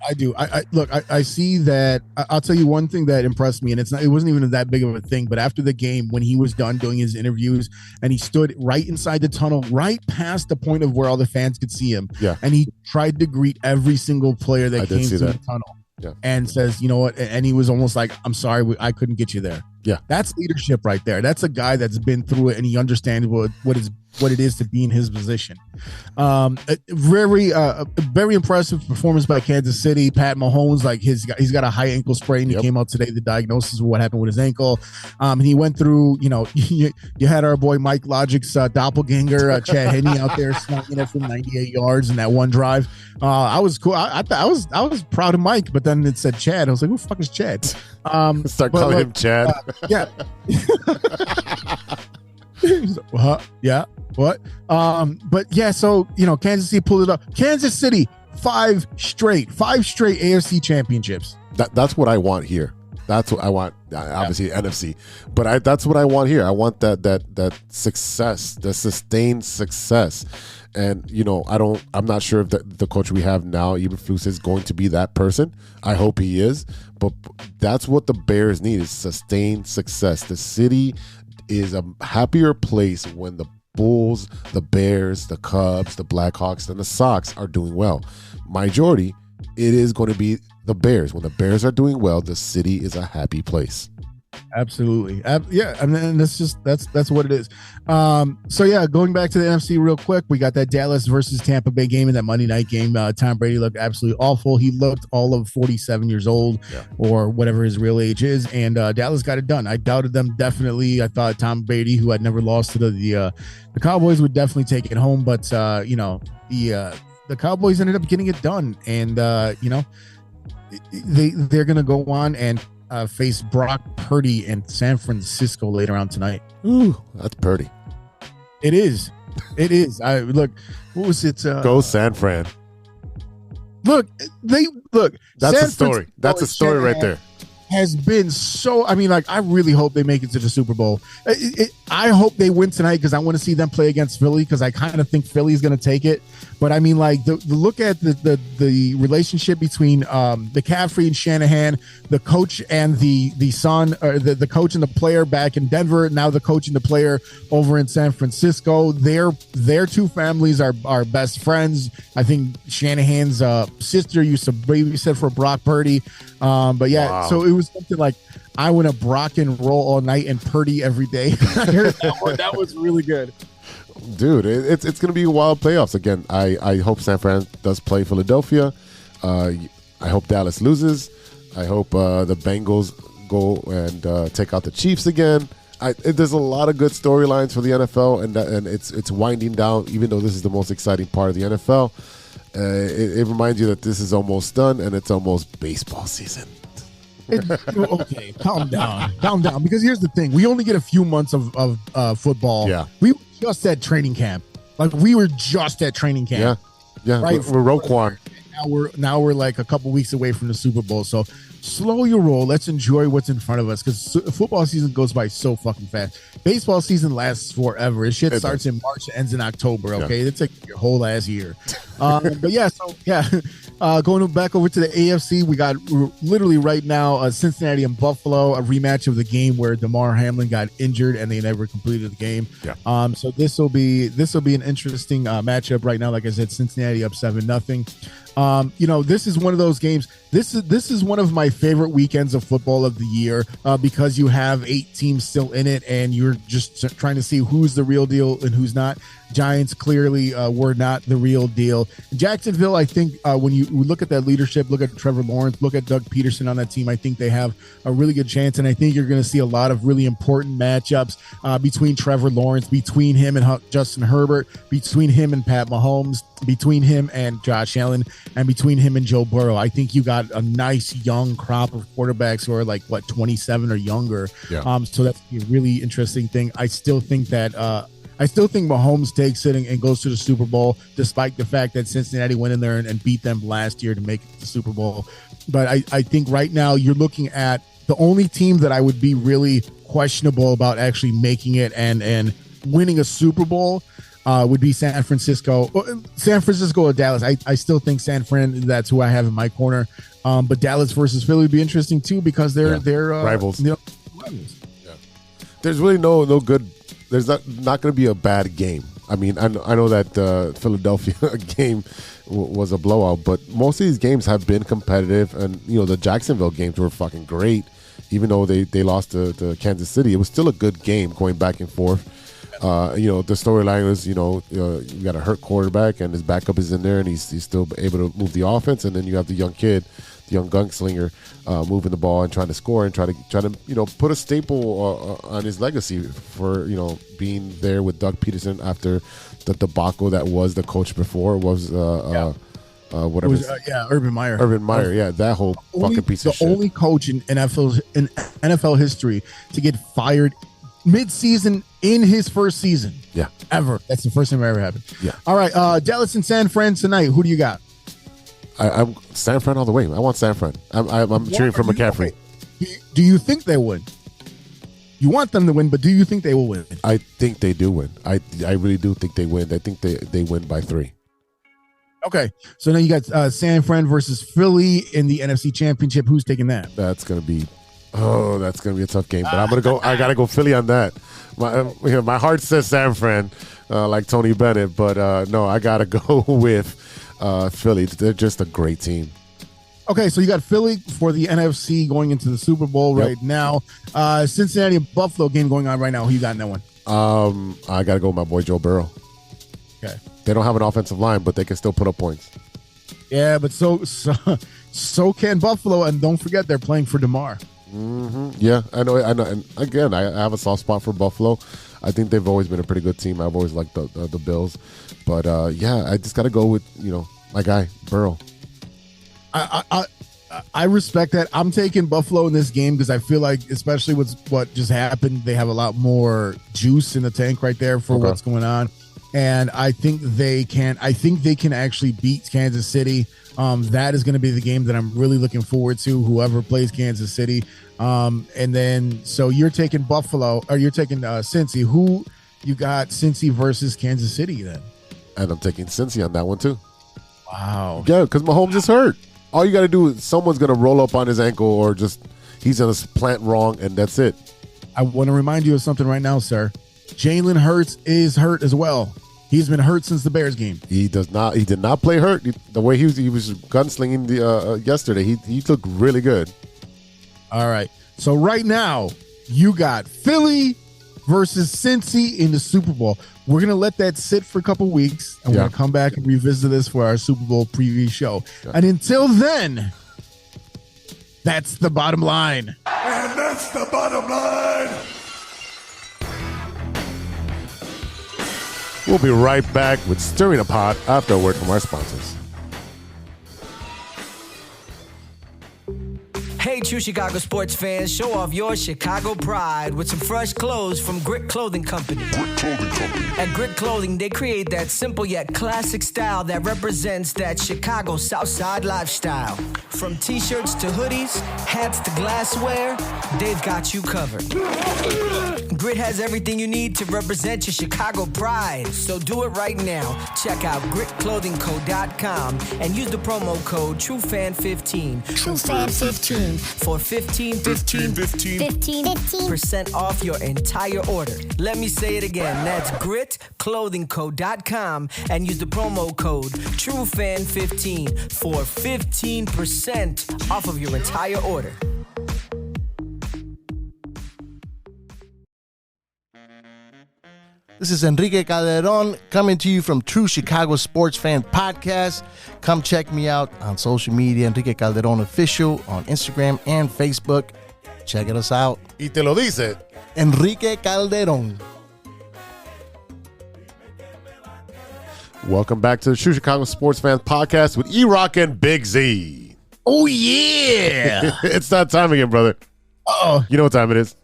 I do. I see that. I'll tell you one thing that impressed me, and it wasn't even that big of a thing, but after the game, when he was done doing his interviews and he stood right inside the tunnel, right past the point of where all the fans could see him.
Yeah.
And he tried to greet every single player that came to the tunnel.
Yeah.
And says, you know what? And he was almost like, I'm sorry, I couldn't get you there.
Yeah.
That's leadership right there. That's a guy that's been through it and he understands what it is to be in his position. Very impressive performance by Kansas City. Pat Mahomes, he's got a high ankle sprain. He came out today, the diagnosis of what happened with his ankle. He went through, you had our boy Mike Logic's doppelganger, Chad Henne out there slinging it from 98 yards in that one drive. I was cool. I was proud of Mike, but then it said Chad. I was like, who the fuck is Chad?
Start calling him Chad.
Yeah. Yeah. What? But yeah, so Kansas City pulled it up. Kansas City, five straight AFC championships.
That's what I want here. That's what I want. Obviously, NFC, but that's what I want here. I want that success, the sustained success. And I'm not sure if the coach we have now, Eberflus, is going to be that person. I hope he is, but that's what the Bears need: is sustained success. The city is a happier place when the Bulls, the Bears, the Cubs, the Blackhawks, and the Sox are doing well. Majority, it is going to be the Bears. When the Bears are doing well, the city is a happy place.
Absolutely. Yeah. And then that's what it is. So yeah, going back to the NFC real quick, we got that Dallas versus Tampa Bay game in that Monday night game. Tom Brady looked absolutely awful. He looked all of 47 years old or whatever his real age is. And Dallas got it done. I doubted them definitely. I thought Tom Brady, who had never lost to the Cowboys, would definitely take it home. But the Cowboys ended up getting it done. And they're going to go on and face Brock Purdy in San Francisco later on tonight.
Ooh, that's Purdy.
It is. Look, what was it?
Go San Fran.
Look.
That's
San
a story. That's a story right there.
Has been so. I mean, I really hope they make it to the Super Bowl. I hope they win tonight because I want to see them play against Philly because I kind of think Philly is going to take it. But I mean, the look at the relationship between McCaffrey and Shanahan, the coach and the son, or the coach and the player back in Denver. Now the coach and the player over in San Francisco. Their two families are best friends. I think Shanahan's sister used to babysit for Brock Purdy. But yeah, wow. So it was something like, I want to Brock and roll all night and Purdy every day. I heard that one. That was really good.
Dude, it's going to be wild playoffs. Again, I hope San Fran does play Philadelphia. I hope Dallas loses. I hope the Bengals go and take out the Chiefs again. There's a lot of good storylines for the NFL, and it's winding down, even though this is the most exciting part of the NFL. It reminds you that this is almost done, and it's almost baseball season.
Okay, calm down. Because here's the thing: we only get a few months of football.
Yeah,
we were just at training camp. We were just at training camp.
Yeah,
right.
With Roquan.
now we're like a couple weeks away from the Super Bowl. So slow your roll. Let's enjoy what's in front of us because football season goes by so fucking fast. Baseball season lasts forever. It starts in March, ends in October. Okay, it's like your whole ass year. But yeah, going back over to the AFC, we got literally right now Cincinnati and Buffalo, a rematch of the game where DeMar Hamlin got injured and they never completed the game. Yeah. So this will be an interesting matchup right now. Like I said, Cincinnati up 7-0. This is one of those games. This is one of my favorite weekends of football of the year because you have 8 teams still in it and you're just trying to see who's the real deal and who's not. Giants clearly were not the real deal. Jacksonville, I think when you look at that leadership, look at Trevor Lawrence, look at Doug Peterson on that team, I think they have a really good chance. And I think you're going to see a lot of really important matchups between Trevor Lawrence, between him and Justin Herbert, between him and Pat Mahomes, between him and Josh Allen, and between him and Joe Burrow. I think you got a nice young crop of quarterbacks who are like 27 or younger. Yeah. So that's a really interesting thing. I still think Mahomes takes it and goes to the Super Bowl, despite the fact that Cincinnati went in there and beat them last year to make it to the Super Bowl. But I think right now you're looking at the only team that I would be really questionable about actually making it and winning a Super Bowl would be San Francisco or Dallas. I still think San Fran, that's who I have in my corner. But Dallas versus Philly would be interesting too because they're
rivals.
Rivals.
Yeah. There's really no good. There's not going to be a bad game. I mean, I know that Philadelphia game was a blowout, but most of these games have been competitive. And the Jacksonville games were fucking great, even though they lost to Kansas City. It was still a good game going back and forth. The storyline was, you got a hurt quarterback and his backup is in there and he's still able to move the offense. And then you have the young kid, the young gunslinger, moving the ball and trying to score and try to put a staple on his legacy for, being there with Doug Peterson after the debacle that was the coach before
Urban Meyer.
Urban Meyer, yeah, that whole fucking piece of shit.
The only coach in NFL history to get fired mid-season in his first season.
Yeah.
Ever. That's the first time it ever happened.
Yeah.
All right. Dallas and San Fran tonight. Who do you got?
I'm San Fran all the way. I want San Fran. I'm cheering for McCaffrey.
Do you think they win? You want them to win, but do you think they will win?
I think they do win. I really do think they win. I think they win by 3.
Okay. So now you got San Fran versus Philly in the NFC Championship. Who's taking that?
That's going to be a tough game, but I gotta go Philly on that. My heart says San Fran, like Tony Bennett, but no, I gotta go with Philly. They're just a great team.
Okay, so you got Philly for the NFC going into the Super Bowl right now. Cincinnati and Buffalo game going on right now. Who you got in that one?
I gotta go with my boy Joe Burrow.
Okay,
they don't have an offensive line, but they can still put up points.
Yeah, but so can Buffalo, and don't forget they're playing for DeMar.
Mm-hmm. Yeah, I know. And again, I have a soft spot for Buffalo. I think they've always been a pretty good team. I've always liked the Bills, but I just got to go with my guy Burrow.
I respect that. I'm taking Buffalo in this game because I feel like, especially with what just happened, they have a lot more juice in the tank right there for what's going on, and I think they can. I think they can actually beat Kansas City. That is going to be the game that I'm really looking forward to, whoever plays Kansas City. And then, so you're taking Buffalo, or you're taking Cincy. Who you got Cincy versus Kansas City then?
And I'm taking Cincy on that one too.
Wow.
Yeah, because Mahomes is hurt. All you got to do is someone's going to roll up on his ankle or just he's going to plant wrong, and that's it.
I want to remind you of something right now, sir. Jalen Hurts is hurt as well. He's been hurt since the Bears game.
He did not play hurt. The way he was gunslinging yesterday, he looked really good.
All right. So right now, you got Philly versus Cincy in the Super Bowl. We're going to let that sit for a couple weeks, and we're going to come back and revisit this for our Super Bowl preview show. Yeah. And until then, that's the bottom line.
And that's the bottom line.
We'll be right back with Stirring a Pot after a word from our sponsors.
Hey, Hey, true Chicago sports fans, show off your Chicago pride with some fresh clothes from Grit Clothing Company. At Grit Clothing, they create that simple yet classic style that represents that Chicago Southside lifestyle. From t-shirts to hoodies, hats to glassware, they've got you covered. Grit has everything you need to represent your Chicago pride, so do it right now. Check out gritclothingco.com and use the promo code TrueFan15.
TrueFan15
for 15% off your entire order. Let me say it again. That's gritclothingco.com and use the promo code TrueFan15 for 15% off of your entire order.
This is Enrique Calderon coming to you from True Chicago Sports Fan Podcast. Come check me out on social media, Enrique Calderon Official on Instagram and Facebook. Check us out.
Y te lo dice
Enrique Calderon.
Welcome back to the True Chicago Sports Fans Podcast with E-Rock and Big Z.
Oh, yeah.
It's that time again, brother.
Uh-oh.
You know what time it is?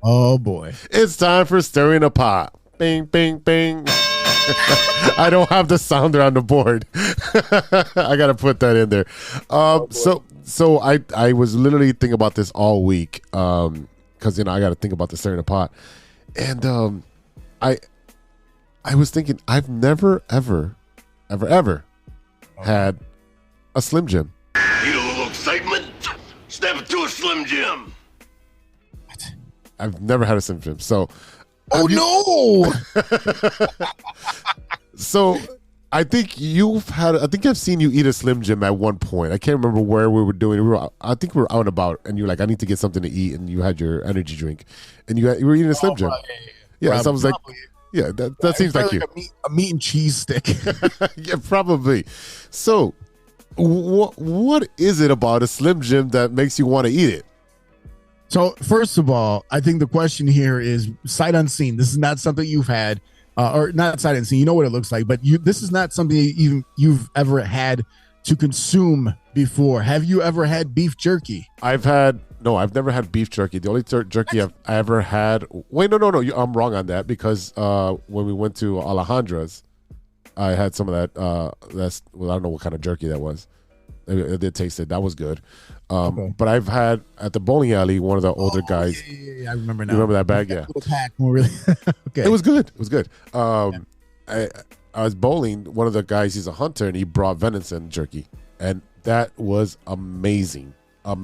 Oh, boy.
It's time for Stirring the Pot. Bing, bing, bing. I don't have the sounder on the board. I got to put that in there. So I was literally thinking about this all week because, I got to think about the Stirring the Pot. And I was thinking I've never, ever had a Slim Jim.
Need a little excitement? Step into a Slim Jim.
I've never had a Slim Jim. So...
Oh, no.
So I think I've seen you eat a Slim Jim at one point. I can't remember where we were doing. I think we were out and about, and you're like, I need to get something to eat, and you had your energy drink, and you were eating a Slim Jim. Yeah, so I was like, yeah, that seems like you.
A meat and cheese stick.
Yeah, probably. So what is it about a Slim Jim that makes you want to eat it?
So first of all, I think the question here is sight unseen. This is not something you've had, or not sight unseen. You know what it looks like, but this is not something you've ever had to consume before. Have you ever had beef jerky?
I've never had beef jerky. The only jerky I ever had. Wait, no. I'm wrong on that because when we went to Alejandra's, I had some of that. I don't know what kind of jerky that was. It did taste it. That was good. Okay. But I've had at the bowling alley, one of the older guys.
Yeah, I remember now.
You remember that bag? Yeah.
Little pack, really. Okay.
It was good. I was bowling. One of the guys, he's a hunter, and he brought venison jerky, and that was amazing. I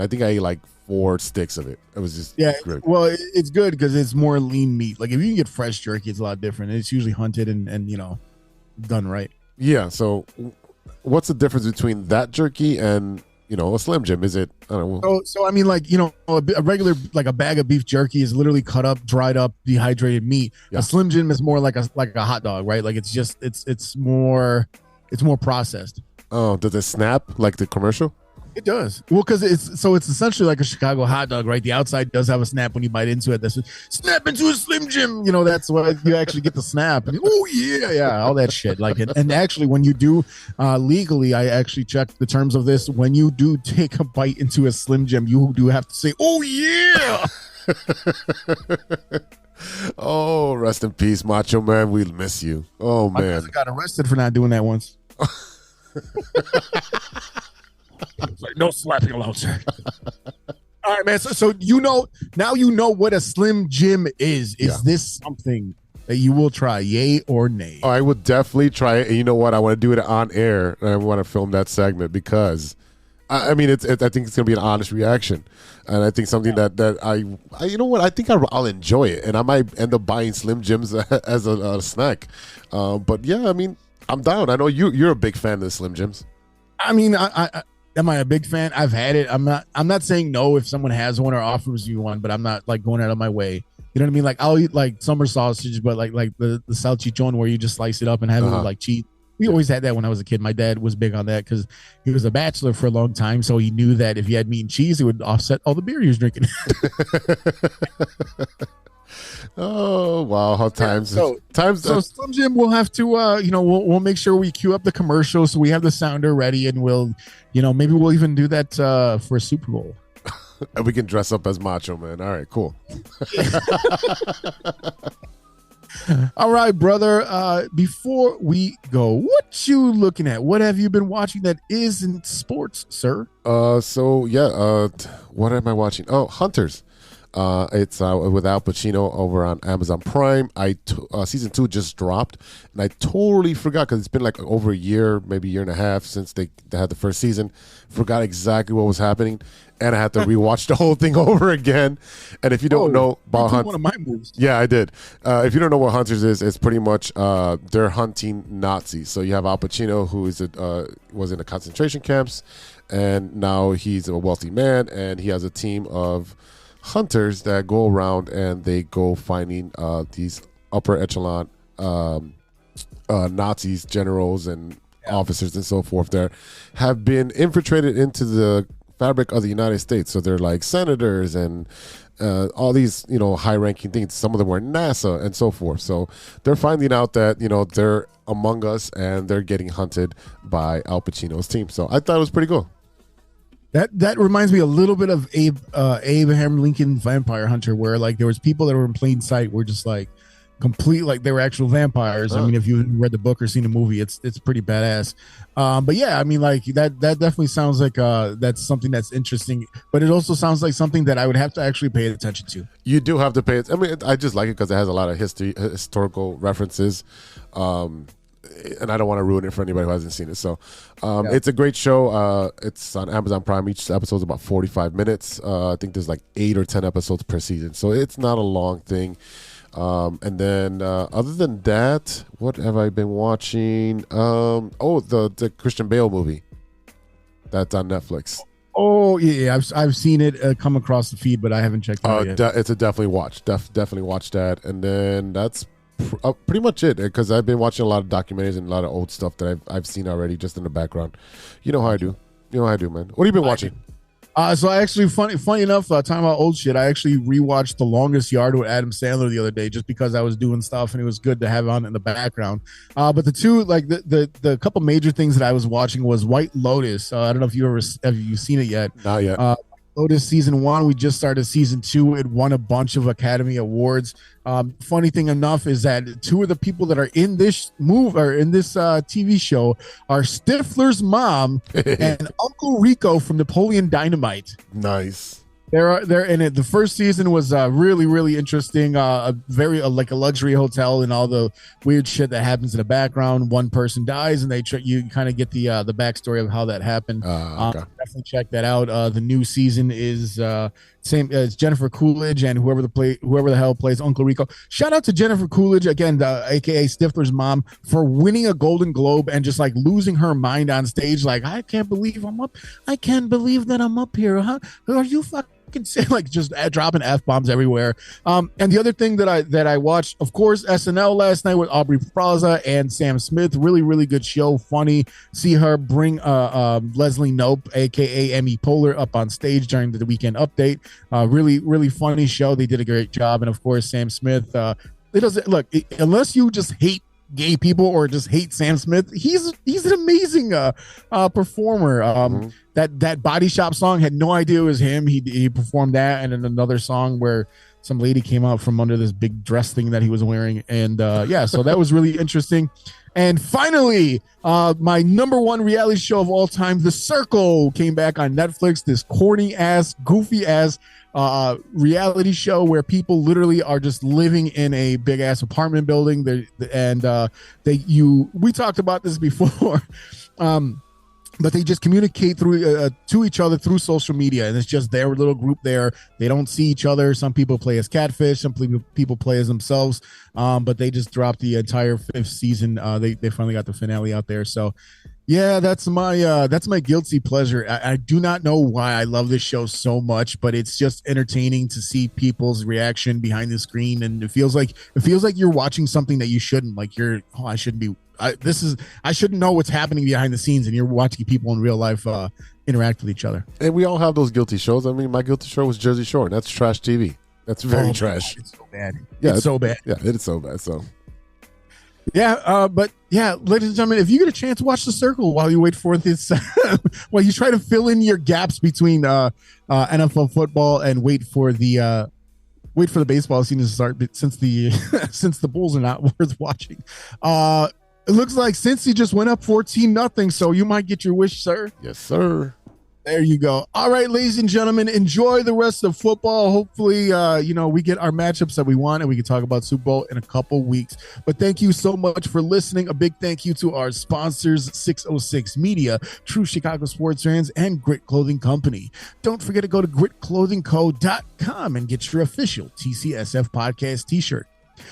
think I ate like 4 sticks of it. It was just great.
Well, it's good because it's more lean meat. Like if you can get fresh jerky, it's a lot different. It's usually hunted and done right.
Yeah. So, what's the difference between that jerky and a Slim Jim? Is it? I don't know.
So I mean, like a regular a bag of beef jerky is literally cut up, dried up, dehydrated meat. Yeah. A Slim Jim is more like a hot dog, right? Like it's more processed.
Oh, does it snap like the commercial?
It does. Well, because it's essentially like a Chicago hot dog, right? The outside does have a snap when you bite into it. That's snap into a Slim Jim. That's what you actually get the snap. And, oh yeah, all that shit. Like, and actually, when you do legally, I actually checked the terms of this. When you do take a bite into a Slim Jim, you do have to say, "Oh yeah."
Oh, rest in peace, Macho Man. We'll miss you. Oh man,
I got arrested for not doing that once. It's like, no slapping allowed, sir. All right, man. So now you know what a Slim Jim is. Is this something that you will try, yay or nay?
Oh, I would definitely try it. And you know what? I want to do it on air, and I want to film that segment because, I think it's going to be an honest reaction, and I think something that I you know what? I think I'll enjoy it, and I might end up buying Slim Jims as a snack. But yeah, I mean, I'm down. I know you're a big fan of the Slim Jims.
I mean, am I a big fan? I've had it. I'm not saying no if someone has one or offers you one, but I'm not like going out of my way. You know what I mean? Like I'll eat like summer sausage, but like the salchichon where you just slice it up and have it with like cheese. We always had that when I was a kid. My dad was big on that because he was a bachelor for a long time, so he knew that if he had meat and cheese, it would offset all the beer he was drinking.
Oh wow, how times.
So Slim Jim, we'll have to we'll make sure we queue up the commercial so we have the sounder ready, and we'll maybe we'll even do that for a Super Bowl.
And we can dress up as Macho Man. All right, cool.
All right, brother. Before we go, what you looking at? What have you been watching that isn't sports, sir?
What am I watching? Oh, Hunters. It's with Al Pacino over on Amazon Prime. Season 2 just dropped, and I totally forgot because it's been like over a year, maybe a year and a half since they had the first season. Forgot exactly what was happening, and I had to rewatch the whole thing over again. And if you don't know about Hunters,
one of my moves.
Yeah, I did. If you don't know what Hunters is, it's pretty much they're hunting Nazis. So you have Al Pacino, who was in the concentration camps, and now he's a wealthy man, and he has a team of hunters that go around and they go finding these upper echelon Nazis, generals and officers and so forth that have been infiltrated into the fabric of the United States. So they're like senators and all these, high-ranking things. Some of them were NASA and so forth. So they're finding out that, they're among us and they're getting hunted by Al Pacino's team. So I thought it was pretty cool.
That reminds me a little bit of Abraham Lincoln Vampire Hunter, where like there was people that were in plain sight were just like complete, like they were actual vampires. I mean, if you read the book or seen the movie, it's pretty badass. But yeah, I mean, like that definitely sounds like that's something that's interesting. But it also sounds like something that I would have to actually pay attention to. You
do have to pay it. I mean, I just like it because it has a lot of historical references. And I don't want to ruin it for anybody who hasn't seen it. So it's a great show. It's on Amazon Prime. Each episode is about 45 minutes. I think there's like 8 or 10 episodes per season. So it's not a long thing. And then other than that, what have I been watching? The Christian Bale movie that's on Netflix.
Oh, yeah. I've seen it come across the feed, but I haven't checked it out yet.
It's a definitely watch. Definitely watch that. And then that's pretty much it, because I've been watching a lot of documentaries and a lot of old stuff that I've seen already just in the background. You know how I do. Man. What have you been watching?
So I actually, funny enough, talking about old shit, I actually rewatched The Longest Yard with Adam Sandler the other day just because I was doing stuff and it was good to have on in the background. But the two, like the couple major things that I was watching was White Lotus. I don't know if have you seen it yet?
Not yet.
Lotus season 1. We just started season 2. It won a bunch of Academy Awards. Funny thing enough is that two of the people that are in this movie or in this TV show are Stifler's mom and Uncle Rico from Napoleon Dynamite.
Nice.
They're in it. The first season was really, really interesting. Like a luxury hotel and all the weird shit that happens in the background. One person dies, and you kind of get the backstory of how that happened.
Okay.
Definitely check that out. The new season is same as Jennifer Coolidge and whoever the hell plays Uncle Rico. Shout out to Jennifer Coolidge again, aka Stifler's mom, for winning a Golden Globe and just like losing her mind on stage. Like, I can't believe I'm up. I can't believe that I'm up here. Huh? Are you fucking like just dropping F-bombs everywhere. And the other thing that I watched, of course, SNL last night with Aubrey Plaza and Sam Smith. Really, really good show. Funny. See her bring Leslie Knope, aka Amy Poehler, up on stage during the Weekend Update. Really, really funny show. They did a great job. And of course, Sam Smith. It doesn't look, unless you just hate gay people or just hate Sam Smith, he's an amazing performer. That Body Shop song, had no idea it was him. He performed that, and then another song where some lady came out from under this big dress thing that he was wearing, and so that was really interesting. And finally, my number one reality show of all time, The Circle, came back on Netflix. This corny ass, goofy ass reality show where people literally are just living in a big ass apartment building. We talked about this before. But they just communicate through to each other through social media, and it's just their little group there. They don't see each other. Some people play as catfish, some people play as themselves. But they just dropped the entire 5th season. They finally got the finale out there. So, yeah, that's my guilty pleasure. I do not know why I love this show so much, but it's just entertaining to see people's reaction behind the screen, and it feels like you're watching something that you shouldn't. Like I shouldn't be. I shouldn't know what's happening behind the scenes, and you're watching people in real life interact with each other.
And we all have those guilty shows. I mean, my guilty show was Jersey Shore, and that's trash TV. That's very trash.
God, it's so bad.
Yeah,
it's so bad.
Yeah, it is so bad. So,
Yeah, but yeah, ladies and gentlemen, if you get a chance, watch The Circle while you wait for this, while you try to fill in your gaps between NFL football and wait for the baseball season to start. Since the since the Bulls are not worth watching, it looks like Cincy just went up 14-0, so you might get your wish, sir.
Yes, sir.
There you go. All right, ladies and gentlemen, enjoy the rest of football. Hopefully, we get our matchups that we want and we can talk about Super Bowl in a couple weeks. But thank you so much for listening. A big thank you to our sponsors, 606 Media, True Chicago Sports Fans, and Grit Clothing Company. Don't forget to go to gritclothingco.com and get your official TCSF podcast t-shirt.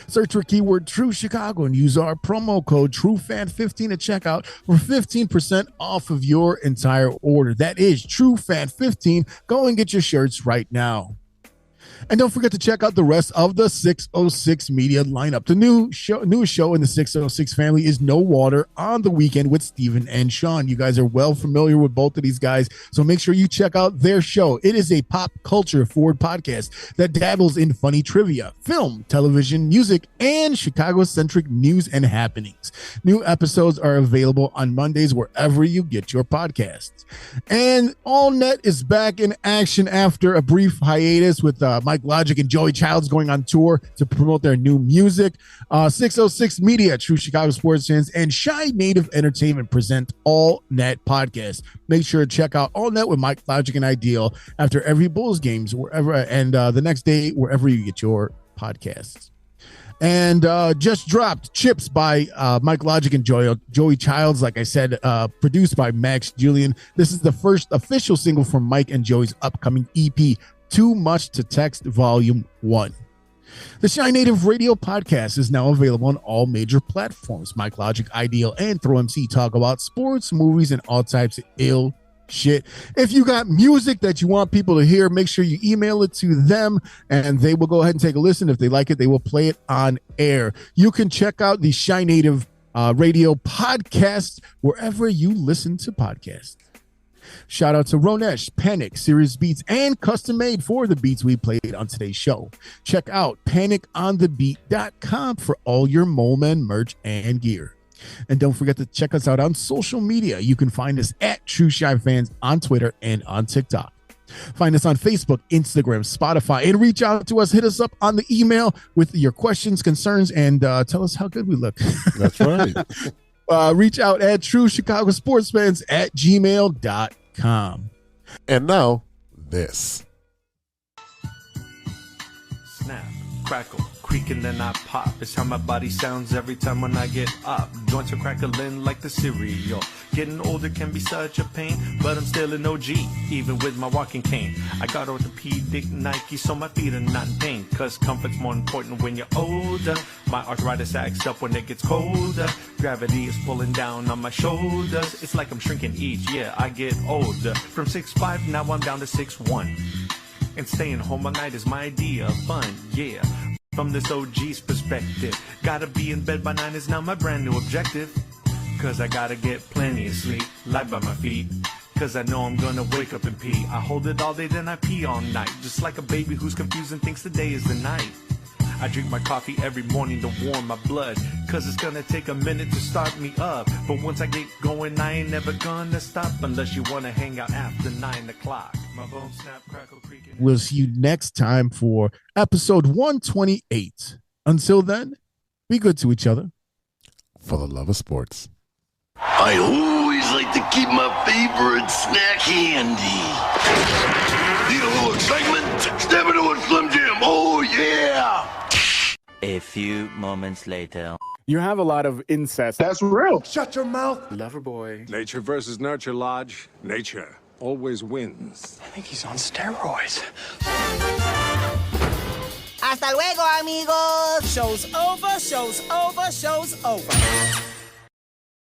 Search for keyword True Chicago and use our promo code TrueFan15 at checkout for 15% off of your entire order. That is TrueFan15. Go and get your shirts right now. And don't forget to check out the rest of the 606 Media lineup. The newest show in the 606 family is No Water on the Weekend with Steven and Sean. You guys are well familiar with both of these guys, so make sure you check out their show. It is a pop culture forward podcast that dabbles in funny trivia, film, television, music, and Chicago-centric news and happenings. New episodes are available on Mondays wherever you get your podcasts. And AllNet is back in action after a brief hiatus with Mike Logic and Joey Childs going on tour to promote their new music. 606 Media, True Chicago Sports Fans, and Shy Native Entertainment present All Net Podcast. Make sure to check out All Net with Mike Logic and Ideal after every Bulls games, wherever, and the next day wherever you get your podcasts. And just dropped Chips by Mike Logic and Joey Childs, like I said, produced by Max Julian. This is the first official single from Mike and Joey's upcoming EP, Too Much to Text Volume 1. The Shy Native Radio Podcast is now available on all major platforms. Mike Logic, Ideal, and Throw MC talk about sports, movies, and all types of ill shit. If you got music that you want people to hear, make sure you email it to them and they will go ahead and take a listen. If they like it, they will play it on air. You can check out the Shy Native Radio Podcast wherever you listen to podcasts. Shout out to Ronesh, Panic, Serious Beats, and Custom Made for the beats we played on today's show. Check out paniconthebeat.com for all your Mole Men merch and gear. And don't forget to check us out on social media. You can find us at True Shy Fans on Twitter and on TikTok. Find us on Facebook, Instagram, Spotify, and reach out to us. Hit us up on the email with your questions, concerns, and tell us how good we look.
That's right.
Reach out at True Chicago Sports Fans at gmail.com.
And now, this.
Snap, crackle, creak, and then I pop. It's how my body sounds every time when I get up. Joints are crackling like the cereal. Getting older can be such a pain, but I'm still an OG, even with my walking cane. I got orthopedic Nike, so my feet are not in pain, cause comfort's more important when you're older. My arthritis acts up when it gets colder. Gravity is pulling down on my shoulders. It's like I'm shrinking each year I get older. From 6'5", now I'm down to 6'1". And staying home all night is my idea of fun, yeah. From this OG's perspective, gotta be in bed by 9 is now my brand new objective. Cause I gotta get plenty of sleep, light by my feet. Cause I know I'm gonna wake up and pee. I hold it all day, then I pee all night. Just like a baby who's confused and thinks the day is the night. I drink my coffee every morning to warm my blood, cause it's gonna take a minute to start me up. But once I get going, I ain't never gonna stop, unless you wanna hang out after 9 o'clock. My bones snap, crackle, creak.
We'll see you next time for episode 128. Until then, be good to each other.
For the love of sports.
I always like to keep my favorite snack handy. Need a little excitement? Step into a Slim Jim. Oh, yeah.
A few moments later.
You have a lot of incest.
That's real.
Shut your mouth, lover boy.
Nature versus nurture, Lodge. Nature always wins.
I think he's on steroids.
Hasta luego, amigos. Show's over, show's over, show's over.